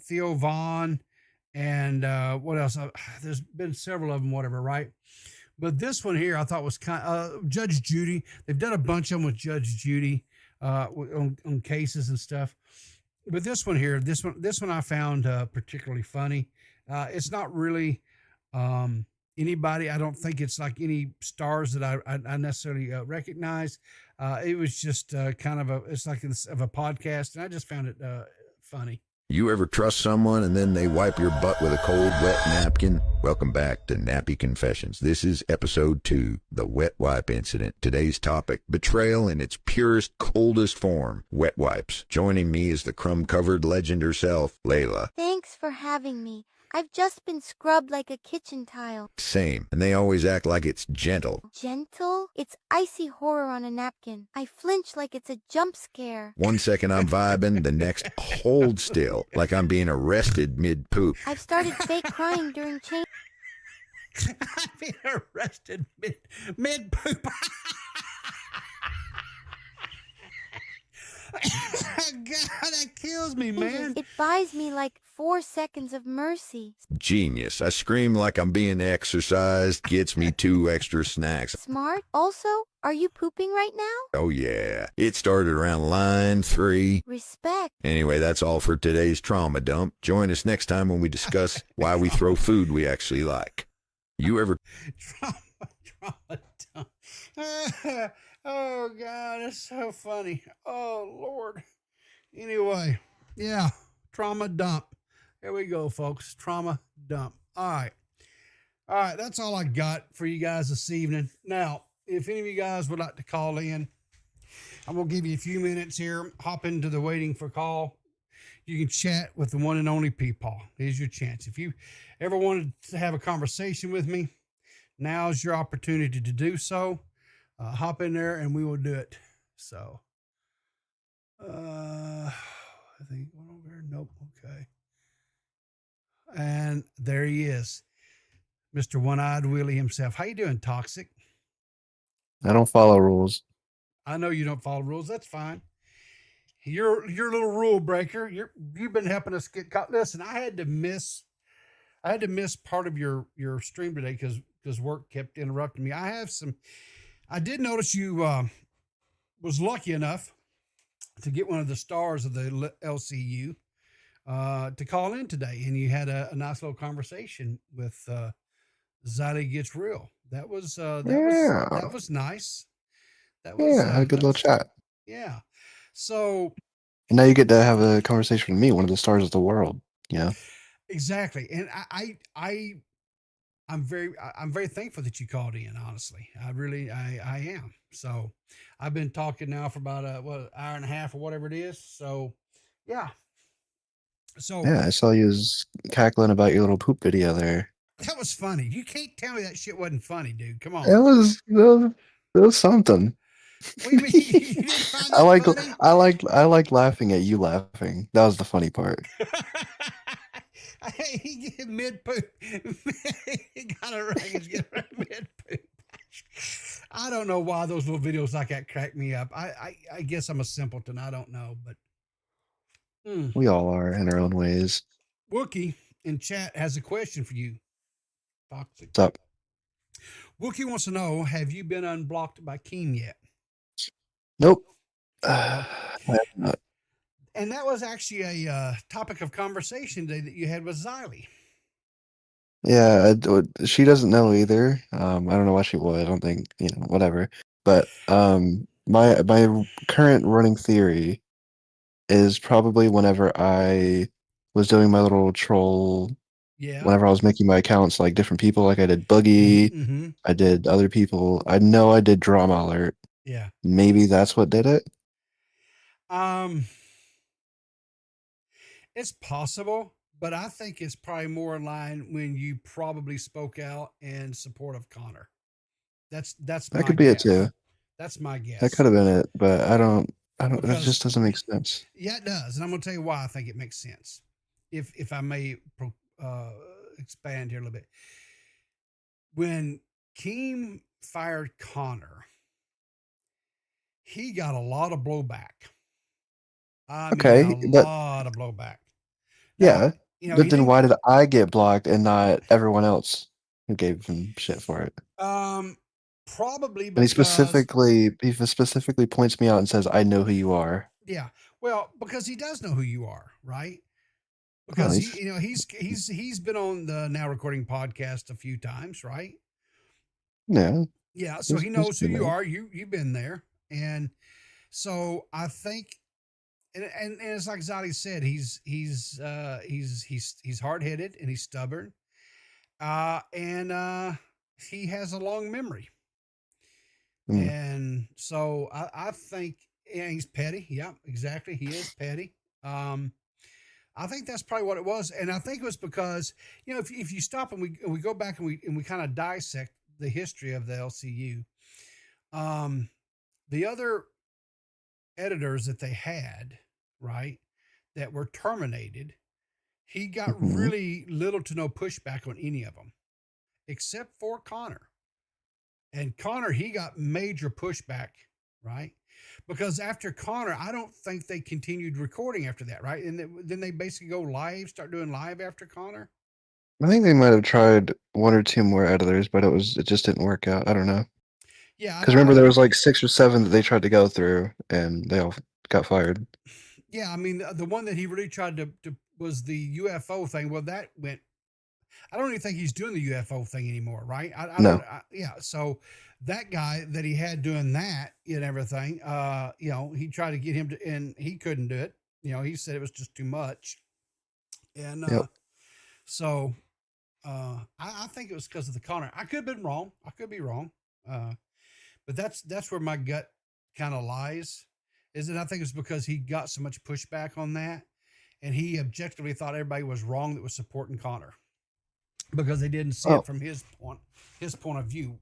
Theo Vaughn and what else? There's been several of them, whatever, right? But this one here I thought was kind of Judge Judy. They've done a bunch of them with Judge Judy on cases and stuff. But this one here, this one I found particularly funny. It's not really anybody. I don't think it's like any stars that I necessarily recognize. It was just kind of it's like of a podcast, and I just found it funny. You ever trust someone and then they wipe your butt with a cold, wet napkin? Welcome back to Nappy Confessions. This is episode 2, the wet wipe incident. Today's topic, betrayal in its purest, coldest form, wet wipes. Joining me is the crumb-covered legend herself, Layla. Thanks for having me. I've just been scrubbed like a kitchen tile. Same, and they always act like it's gentle. Gentle? It's icy horror on a napkin. I flinch like it's a jump scare. 1 second I'm vibing, the next hold still, like I'm being arrested mid-poop. I've started fake crying during change. I've been arrested mid-poop. God, that kills me, man. It buys me like 4 seconds of mercy. Genius. I scream like I'm being exercised, gets me 2 extra snacks. Smart. Also, are you pooping right now? Oh yeah. It started around line 3. Respect. Anyway, that's all for today's trauma dump. Join us next time when we discuss why we throw food we actually like. You ever... Trauma dump. Oh, God, that's so funny. Oh, Lord. Anyway, yeah, trauma dump. There we go, folks. Trauma dump. All right. All right, that's all I got for you guys this evening. Now, if any of you guys would like to call in, I'm going to give you a few minutes here. Hop into the waiting for call. You can chat with the one and only Peepaw. Here's your chance. If you ever wanted to have a conversation with me, now's your opportunity to do so. Hop in there and we will do it. So, I think one over there. Nope. Okay. And there he is, Mr. One-Eyed Willie himself. How you doing, Toxic? I don't follow rules. I know you don't follow rules. That's fine. You're a little rule breaker. You've been helping us get caught. Listen, I had to miss part of your stream today because work kept interrupting me. I did notice you was lucky enough to get one of the stars of the LCU to call in today, and you had a nice little conversation with Ziley Gets Real. That was nice. That was I had a good little chat. Yeah. So And now you get to have a conversation with me, one of the stars of the world. Yeah. exactly, and I'm very thankful that you called in. Honestly, I am. So I've been talking now for about an hour and a half or whatever it is. So yeah. So Yeah, I saw you cackling about your little poop video there. that was funny. You can't tell me that shit wasn't funny, dude. Come on. It was something. What do you mean? You didn't find that funny? I like laughing at you laughing. That was the funny part. He get mid poop. He got a range mid poop. I don't know why those little videos like that crack me up. I guess I'm a simpleton. I don't know, but We all are in our own ways. Wookie in chat has a question for you. Toxic. What's up? Wookie wants to know: have you been unblocked by Keem yet? Nope. I have not. And that was actually a topic of conversation today that you had with Ziley. Yeah, she doesn't know either. I don't know why she would. I don't think, whatever. But my current running theory is probably whenever I was doing my little troll, whenever I was making my accounts like different people, like I did Boogie, I did other people. I know I did Drama Alert. Yeah. Maybe that's what did it. It's possible, but I think it's probably more in line when you probably spoke out in support of Connor. That's That could be it too. That's my guess. That could have been it, but I don't. That Because- just doesn't make sense. Yeah, it does, and I'm going to tell you why I think it makes sense. If I may expand here a little bit, when Keem fired Connor, he got a lot of blowback. Okay, a lot of blowback. Yeah, you know, but he then didn't- why did I get blocked and not everyone else who gave him shit for it? Probably And he because specifically points me out and says, "I know who you are." yeah, well, because he does know who you are, right? Because Nice. he's been on the Now Recording podcast a few times, right? Yeah. Yeah, so he He's knows who been you there. are. You've been there, and so I think and it's like Zadi said, he's hard headed and he's stubborn, and he has a long memory, Mm. and so I think yeah, he's petty. Yeah, exactly, he is petty. I think that's probably what it was, and I think it was because if you stop and we go back and we kind of dissect the history of the LCU, the other editors that they had, right, that were terminated, he got Mhm. really little to no pushback on any of them, except for Connor. And Connor, he got major pushback, right? Because after Connor, I don't think they continued recording after that, right? And then they basically go live, start doing live after Connor. I think they might have tried one or two more editors, but it just didn't work out. I don't know. Yeah, Because I remember, there don't. was like 6 or 7 that they tried to go through, and they all got fired. Yeah, I mean the one that he really tried to was the UFO thing. Well, that went. I don't even think he's doing the UFO thing anymore, right? I don't. No. Yeah, so that guy that he had doing that and everything, he tried to get him to, and he couldn't do it. He said it was just too much, and Yep. so I think it was because of the Connor. I could have been wrong. I could be wrong, but that's where my gut kind of lies. Is that I think it's because he got so much pushback on that, and he objectively thought everybody was wrong that was supporting Connor because they didn't see Oh, it from his point of view.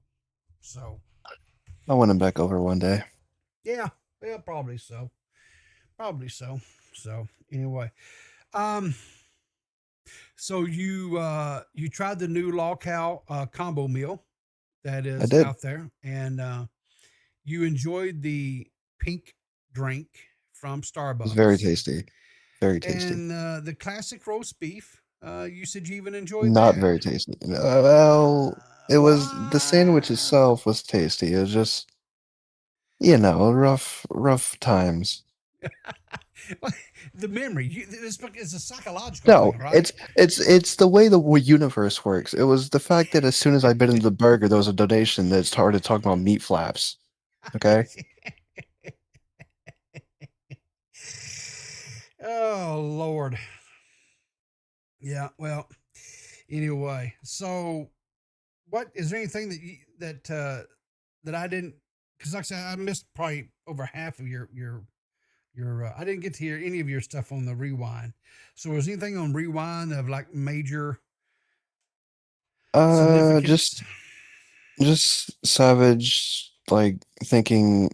So I'll win him back over one day. yeah, probably so, probably so. So anyway, um, so you tried the new Law Cow combo meal that I is did. out there, and you enjoyed the pink drink from It's very Starbucks tasty. Very tasty. and the classic roast beef. You said you even enjoyed Not that. very tasty. Well, it was the sandwich itself was tasty. It was just, rough times. The memory. It's a psychological No, thing, right? it's the way the universe works. It was the fact that as soon as I bit into the burger, there was a donation that started talking about meat flaps. Okay? Oh Lord. Yeah. Well. Anyway, so what is there anything that I didn't? Because like I said, I missed probably over half of your. I didn't get to hear any of your stuff on the rewind. So was anything on rewind of like major significance? Just Savage, like thinking,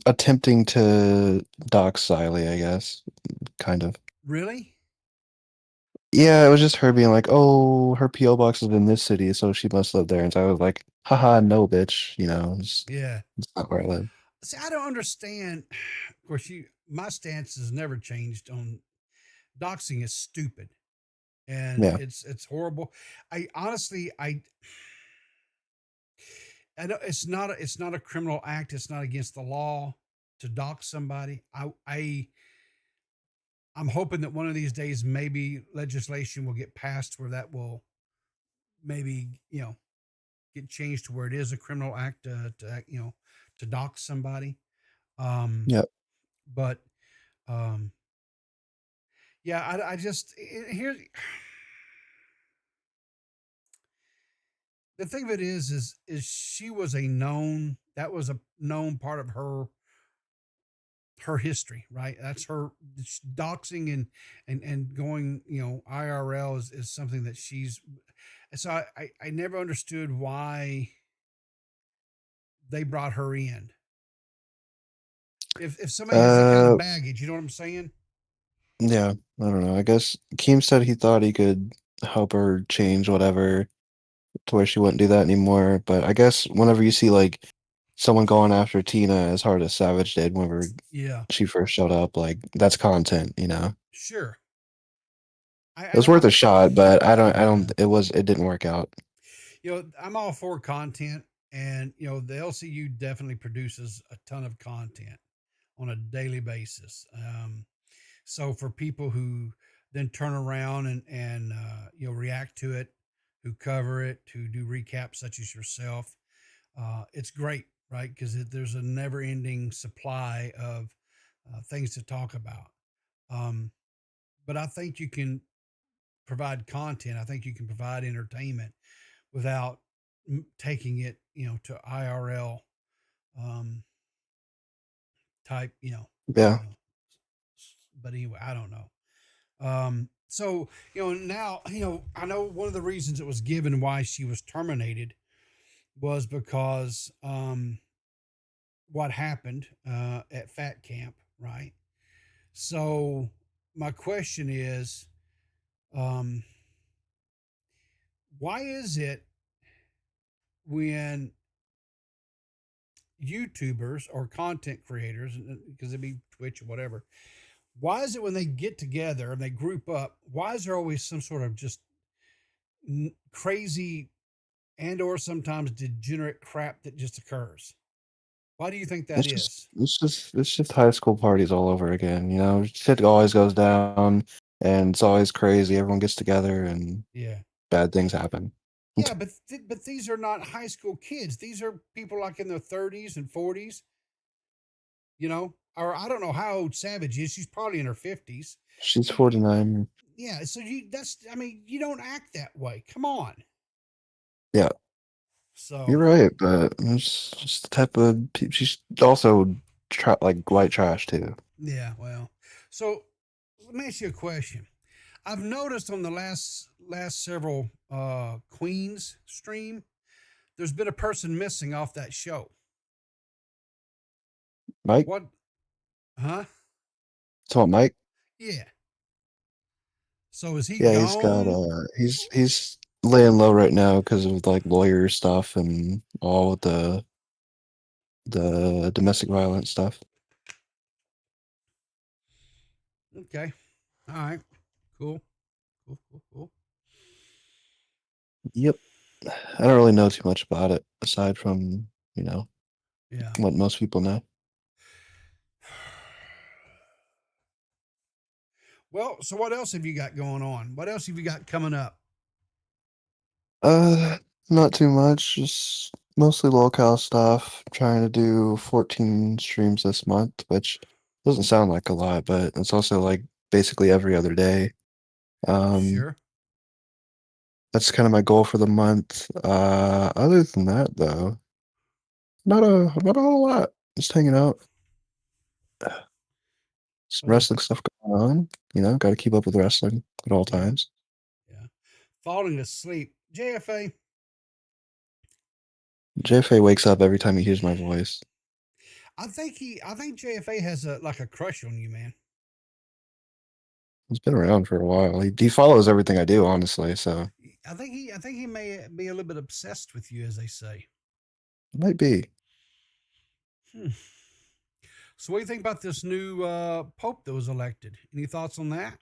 attempting to dox Siley, I guess, kind of. Really? Yeah, it was just her being like, "Oh, her PO box is in this city, so she must live there." And so I was like, "Haha, no, bitch. Yeah. It's not where I live." See, I don't understand. Of course, my stance has never changed on doxing is stupid and Yeah. it's horrible. I honestly, I know it's not a criminal act. It's not against the law to dox somebody. I'm hoping that one of these days maybe legislation will get passed where that will maybe get changed to where it is a criminal act to dox somebody. Yep. But yeah, I just here. The thing of it is she was that was a known part of her history, right? That's her doxing and going, IRL is something that she's. So I never understood why they brought her in. If somebody has that kind of Uh, baggage, you know what I'm saying? yeah. I don't know. I guess Keem said he thought he could help her change whatever to where she wouldn't do that anymore. But I guess whenever you see like someone going after Tina as hard as Savage did whenever Yeah, she first showed up, like that's content. sure. It was worth a shot, but it didn't work out. I'm all for content, and the LCU definitely produces a ton of content on a daily basis. So for people who then turn around and react to it, who cover it, who do recaps such as yourself, it's great, right? Because there's a never-ending supply of things to talk about. But I think you can provide content. I think you can provide entertainment without taking it, to IRL type, Yeah. But anyway, I don't know. So, now, I know one of the reasons it was given why she was terminated was because what happened at Fat Camp, right? So, my question is, why is it when YouTubers or content creators, because it'd be Twitch or whatever, why is it when they get together and they group up, why is there always some sort of just crazy and or sometimes degenerate crap that just occurs? Why do you think that is? It's just high school parties all over again. Shit always goes down, and it's always crazy. Everyone gets together, and Yeah. bad things happen. Yeah, but these are not high school kids. These are people like in their 30s and 40s, or I don't know how old Savage is. She's probably in her 50s. She's 49. Yeah, so you don't act that way. Come on. Yeah. So You're right, but it's just the type of she's also like white trash too. Yeah, well, so let me ask you a question. I've noticed on the last several Queens stream, there's been a person missing off that show. Mike? What? Huh? So Mike? Yeah. So is he Yeah, gone? he's laying low right now because of like lawyer stuff and all the domestic violence stuff. Okay. All right. Cool. Cool. Yep. I don't really know too much about it aside from, Yeah. what most people know. Well, so what else have you got going on? What else have you got coming up? Not too much, just mostly local stuff. Trying to do 14 streams this month, which doesn't sound like a lot, but it's also like basically every other day. Sure. That's kind of my goal for the month. Other than that, though, not a whole lot. Just hanging out. Some wrestling stuff going on. Got to keep up with wrestling at all times. Yeah. Falling asleep. JFA. JFA wakes up every time he hears my voice. I think JFA has a crush on you, man. He's been around for a while. He follows everything I do, honestly. So I think he may be a little bit obsessed with you, as they say. it might be. So what do you think about this new Pope that was elected? Any thoughts on that?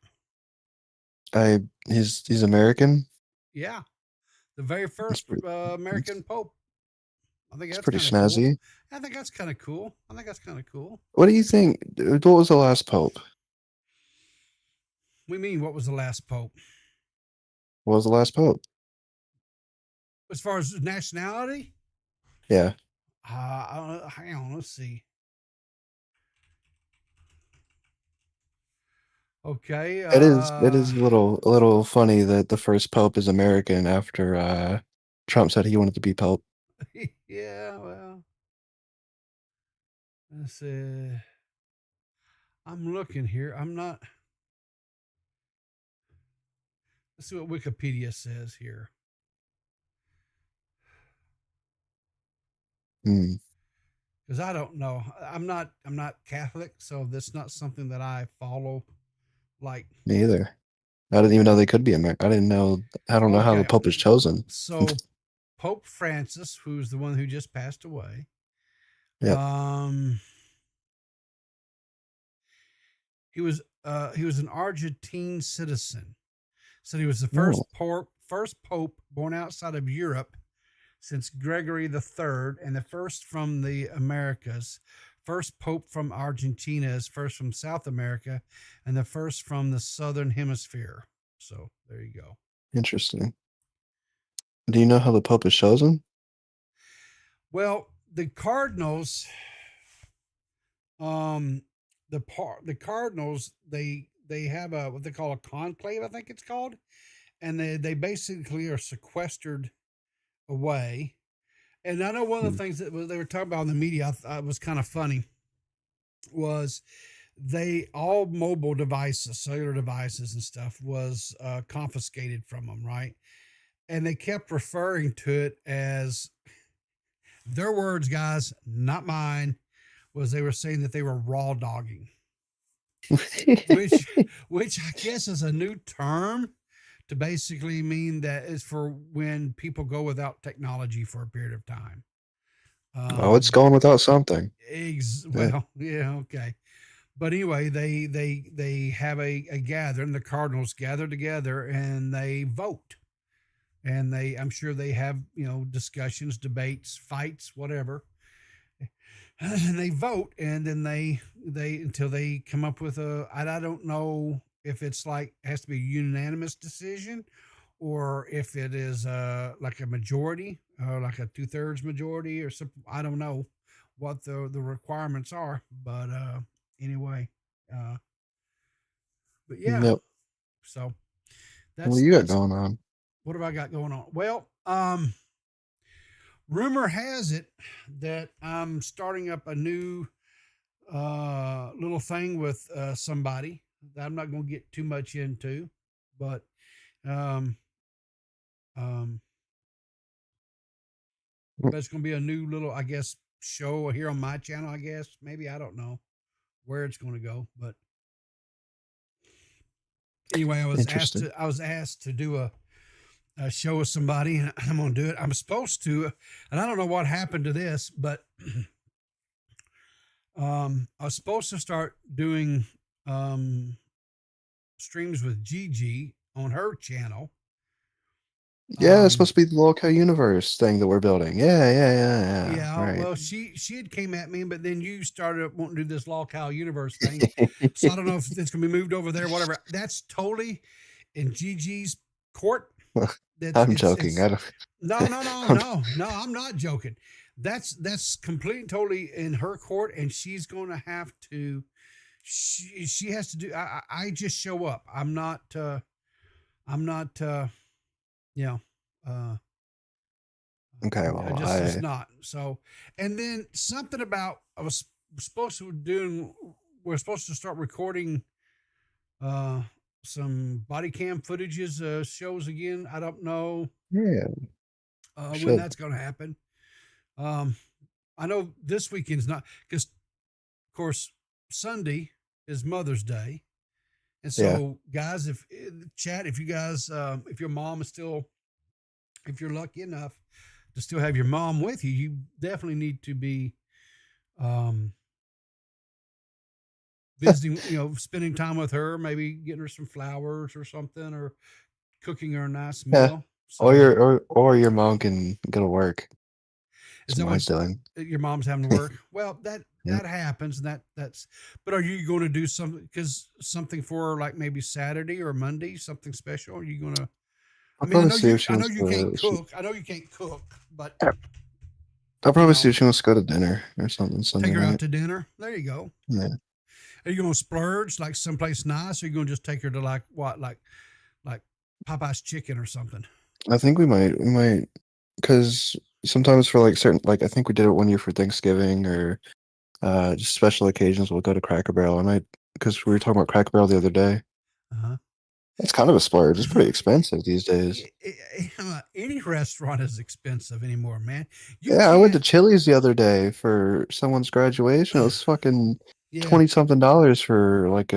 He's American. Yeah. The very first American Pope. I think It's that's pretty kind of cool. snazzy. I think that's kind of cool. What do you think? What was the last Pope? We mean, what was the last Pope? What was the last Pope? As far as nationality? Yeah. Hang on, let's see. Okay. It is a little funny that the first Pope is American after Trump said he wanted to be Pope. Yeah, well. Let's see. I'm looking here. I'm not. Let's see what Wikipedia says here. Because I don't know. I'm not Catholic, so that's not something that I follow. Like Me either. I didn't even know they could be American. I don't know how the Pope is chosen. So Pope Francis, who's the one who just passed away. Yeah. He was an Argentine citizen. Said he was the first pope born outside of Europe since Gregory III, and the first from the Americas. First pope from Argentina is first from South America, and the first from the Southern Hemisphere. So there you go. Interesting. Do you know how the Pope is chosen? Well, the Cardinals, the Cardinals, they they have a what they call a conclave, I think it's called, and they basically are sequestered away. And I know one of the things that they were talking about in the media, I thought was kind of funny, was they all mobile devices, cellular devices and stuff was confiscated from them, right? And they kept referring to it as their words, guys, not mine, was they were saying that they were raw dogging, which I guess is a new term to basically mean that is for when people go without technology for a period of time. Oh, it's going without something. Well, yeah, okay. But anyway, they have a gathering. The Cardinals gather together and they vote, and I'm sure they have discussions, debates, fights, whatever, and they vote, and then they until they come up with I don't know if it's has to be a unanimous decision, or if it is like a majority, or like a 2/3 majority, or something. I don't know what the requirements are, but anyway, but yeah. Nope. So what do you got going on? What have I got going on? Well, rumor has it that I'm starting up a new little thing with somebody that I'm not going to get too much into, but but it's going to be a new little, I guess, show here on my channel. I guess maybe, I don't know where it's going to go, but anyway, I was asked to do a show with somebody, and I'm going to do it. I'm supposed to, and I don't know what happened to this, but I was supposed to start doing streams with Gigi on her channel. Yeah, it's supposed to be the local universe thing that we're building. Yeah. Right. Well, she had came at me, but then you started wanting to do this local universe thing. So I don't know if it's going to be moved over there, whatever. That's totally in Gigi's court. I'm joking. I don't. No. I'm not joking. That's completely and totally in her court, and she's going to have to. She has to do. I just show up. I'm not. Okay, well, just not. So, and then something about we're supposed to start recording some body cam footages, shows again. I don't know when that's going to happen. I know this weekend's not, because of course Sunday is Mother's Day. And so, guys, if you guys, if your mom is still, if you're lucky enough to still have your mom with you, you definitely need to be visiting, spending time with her, maybe getting her some flowers or something, or cooking her a nice meal. So, or your mom can go to work. Is that what doing? Your mom's having to work? Well, that happens. That's. But are you going to do something for her, like maybe Saturday or Monday, something special? Are you going to? I know you can't cook. I know you can't cook, but I'll probably see if she wants to go to dinner or something. Take her out to dinner. There you go. Yeah. Are you going to splurge like someplace nice, or are you going to just take her to like Popeye's Chicken or something? I think we might, because sometimes for like certain, like I think we did it one year for Thanksgiving or just special occasions. We'll go to Cracker Barrel. I might, because we were talking about Cracker Barrel the other day. It's kind of a splurge. It's pretty expensive these days. Any restaurant is expensive anymore, man. I went to Chili's the other day for someone's graduation. It was fucking $20-something for like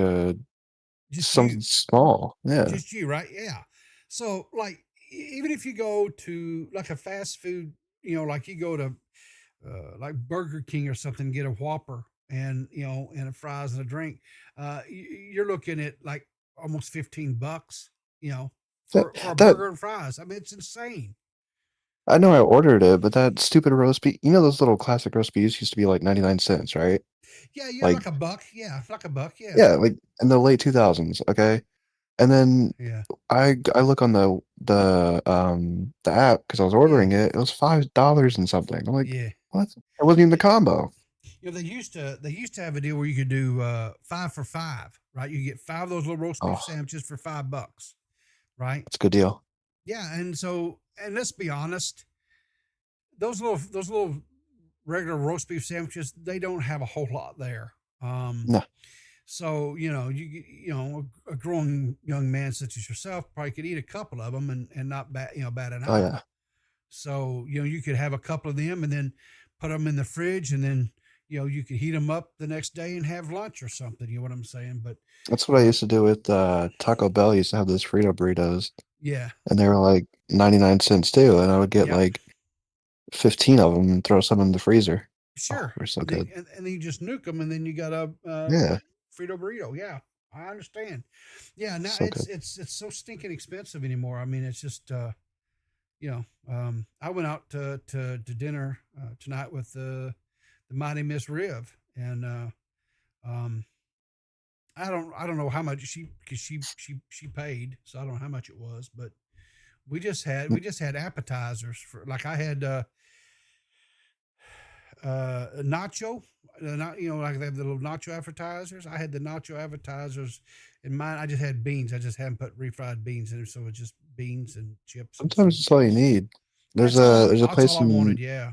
something small. Yeah. Just you, right? Yeah. So like, even if you go to like a fast food, like you go to like Burger King or something, get a Whopper and and a fries and a drink, you're looking at like almost $15, for a burger and fries. I mean, it's insane. I know I ordered it, but that stupid roast beef, those little classic roast beefs used to be like 99 cents, right? Yeah, like a buck. Yeah, like a buck. Yeah. Yeah, like in the late 2000s. Okay. And then I look on the app because I was ordering it. It was $5 and something. I'm like, what? It wasn't even the combo. They used to have a deal where you could do 5 for $5. right? You get 5 of those little roast beef Oh, sandwiches for $5, right? that's a good deal. Yeah, and let's be honest, those little regular roast beef sandwiches, they don't have a whole lot there. No. So a grown young man such as yourself probably could eat a couple of them and not bat an Oh eye. yeah. So you could have a couple of them and then put them in the fridge, and then you could heat them up the next day and have lunch or something. You know what I'm saying? But That's what I used to do with Taco Bell. I used to have those Frito burritos. Yeah. And they were like 99 cents too, and I would get Yep. like 15 of them and throw some in the freezer. Sure, They're so and then, good. and then you just nuke them, and then you got a Yeah. Frito burrito. Yeah, I understand. Yeah, now So it's good. it's so stinking expensive anymore. I mean, it's just I went out to dinner tonight with the mighty Miss Riv, and I don't know how much because she paid, so I don't know how much it was, but we just had appetizers for, like, I had nacho, not like they have the little nacho appetizers. I had the nacho appetizers in mine. I just had beans. I just hadn't put refried beans in it, so it's just beans and chips. And Sometimes it's all you need. There's a that's place all I wanted. in Yeah.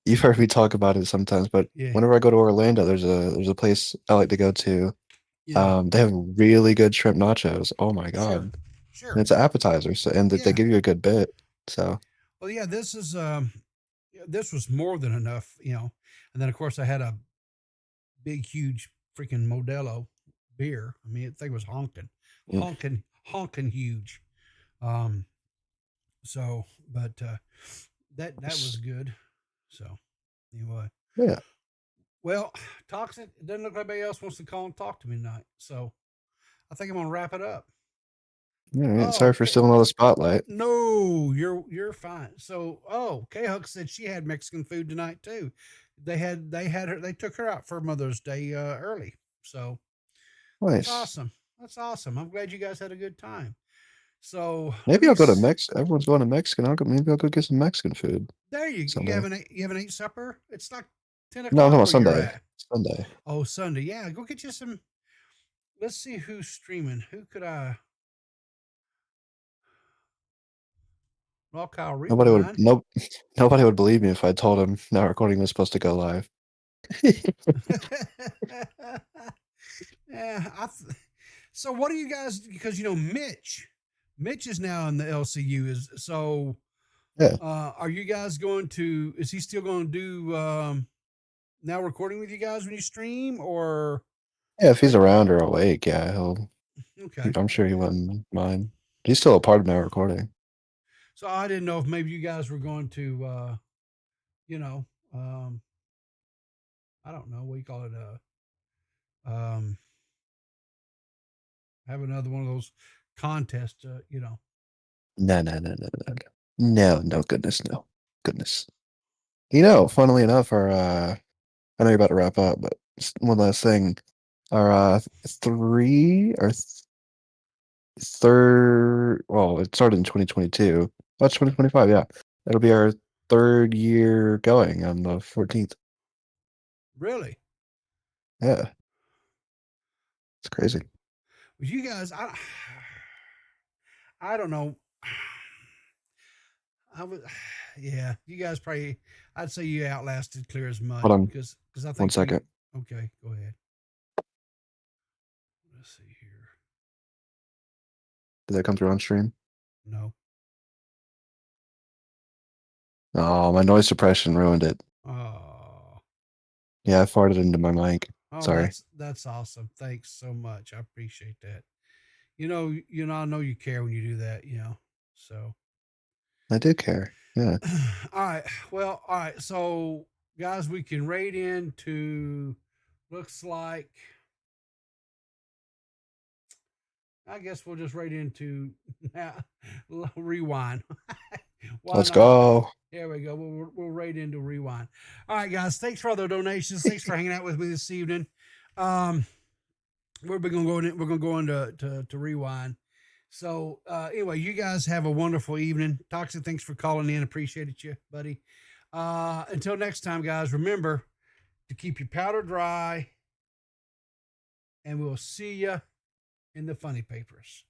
you've heard me talk about it sometimes, but Yeah. whenever I go to Orlando, there's a place I like to go to. Yeah. They have really good shrimp nachos. Oh my Sure. God. Sure. And it's an appetizer, so they Yeah. give you a good bit. So Well, yeah, this was more than enough, and then of course I had a big, huge freaking Modelo beer. I mean, the thing was honking huge. So, but that was good. So, anyway. Yeah. Well, Toxic, it doesn't look like anybody else wants to call and talk to me tonight. So, I think I'm gonna wrap it up. all right. Sorry for stealing all the spotlight. No, you're fine. So, K Huck said she had Mexican food tonight too. They took her out for Mother's Day early. So Nice. That's awesome. I'm glad you guys had a good time. So Maybe I'll go to Mexico. Everyone's going to Mexican. Maybe I'll go get some Mexican food. There you someday. you haven't ate supper? It's like 10 No, o'clock. I'm talking about where Sunday. you're at. Sunday. Oh, Sunday. Yeah, go get you some. Let's see who's streaming. Who could I? Well, Kyle, Nobody would rewind. nobody would believe me if I told him now recording was supposed to go live. Yeah. So what do you guys? Because Mitch is now in the LCU. Yeah. Are you guys going to? Is he still going to do now recording with you guys when you stream, or? Yeah, if he's around or awake, yeah, he'll. Okay. I'm sure he wouldn't mind. He's still a part of my recording. So I didn't know if maybe you guys were going to, I don't know what do you call it, have another one of those contests, No, goodness, no. Goodness. Funnily enough, I know you're about to wrap up, but one last thing. Our third, well, it started in 2022. That's 2025, yeah. It'll be our third year going on the 14th. Really? Yeah. It's crazy. Well, you guys, I don't know. Yeah, you guys probably, I'd say you outlasted Clear as Mud. Hold on. Because I think. 1 second. Okay, go ahead. Let's see here. Did that come through on stream? No. Oh, my noise suppression ruined it. Oh. Yeah, I farted into my mic. Oh, Sorry. that's awesome. Thanks so much. I appreciate that. I know you care when you do that, so. I do care. Yeah. All right. Well, all right. So, guys, we can raid into, looks like, I guess we'll just raid into rewind. Let's go. There we go. We'll raid into rewind. All right, guys. Thanks for all the donations. Thanks for hanging out with me this evening. We're gonna go into rewind. So anyway, you guys have a wonderful evening. Toxic, thanks for calling in. Appreciate you, buddy. Until next time, guys, remember to keep your powder dry and we'll see you in the funny papers.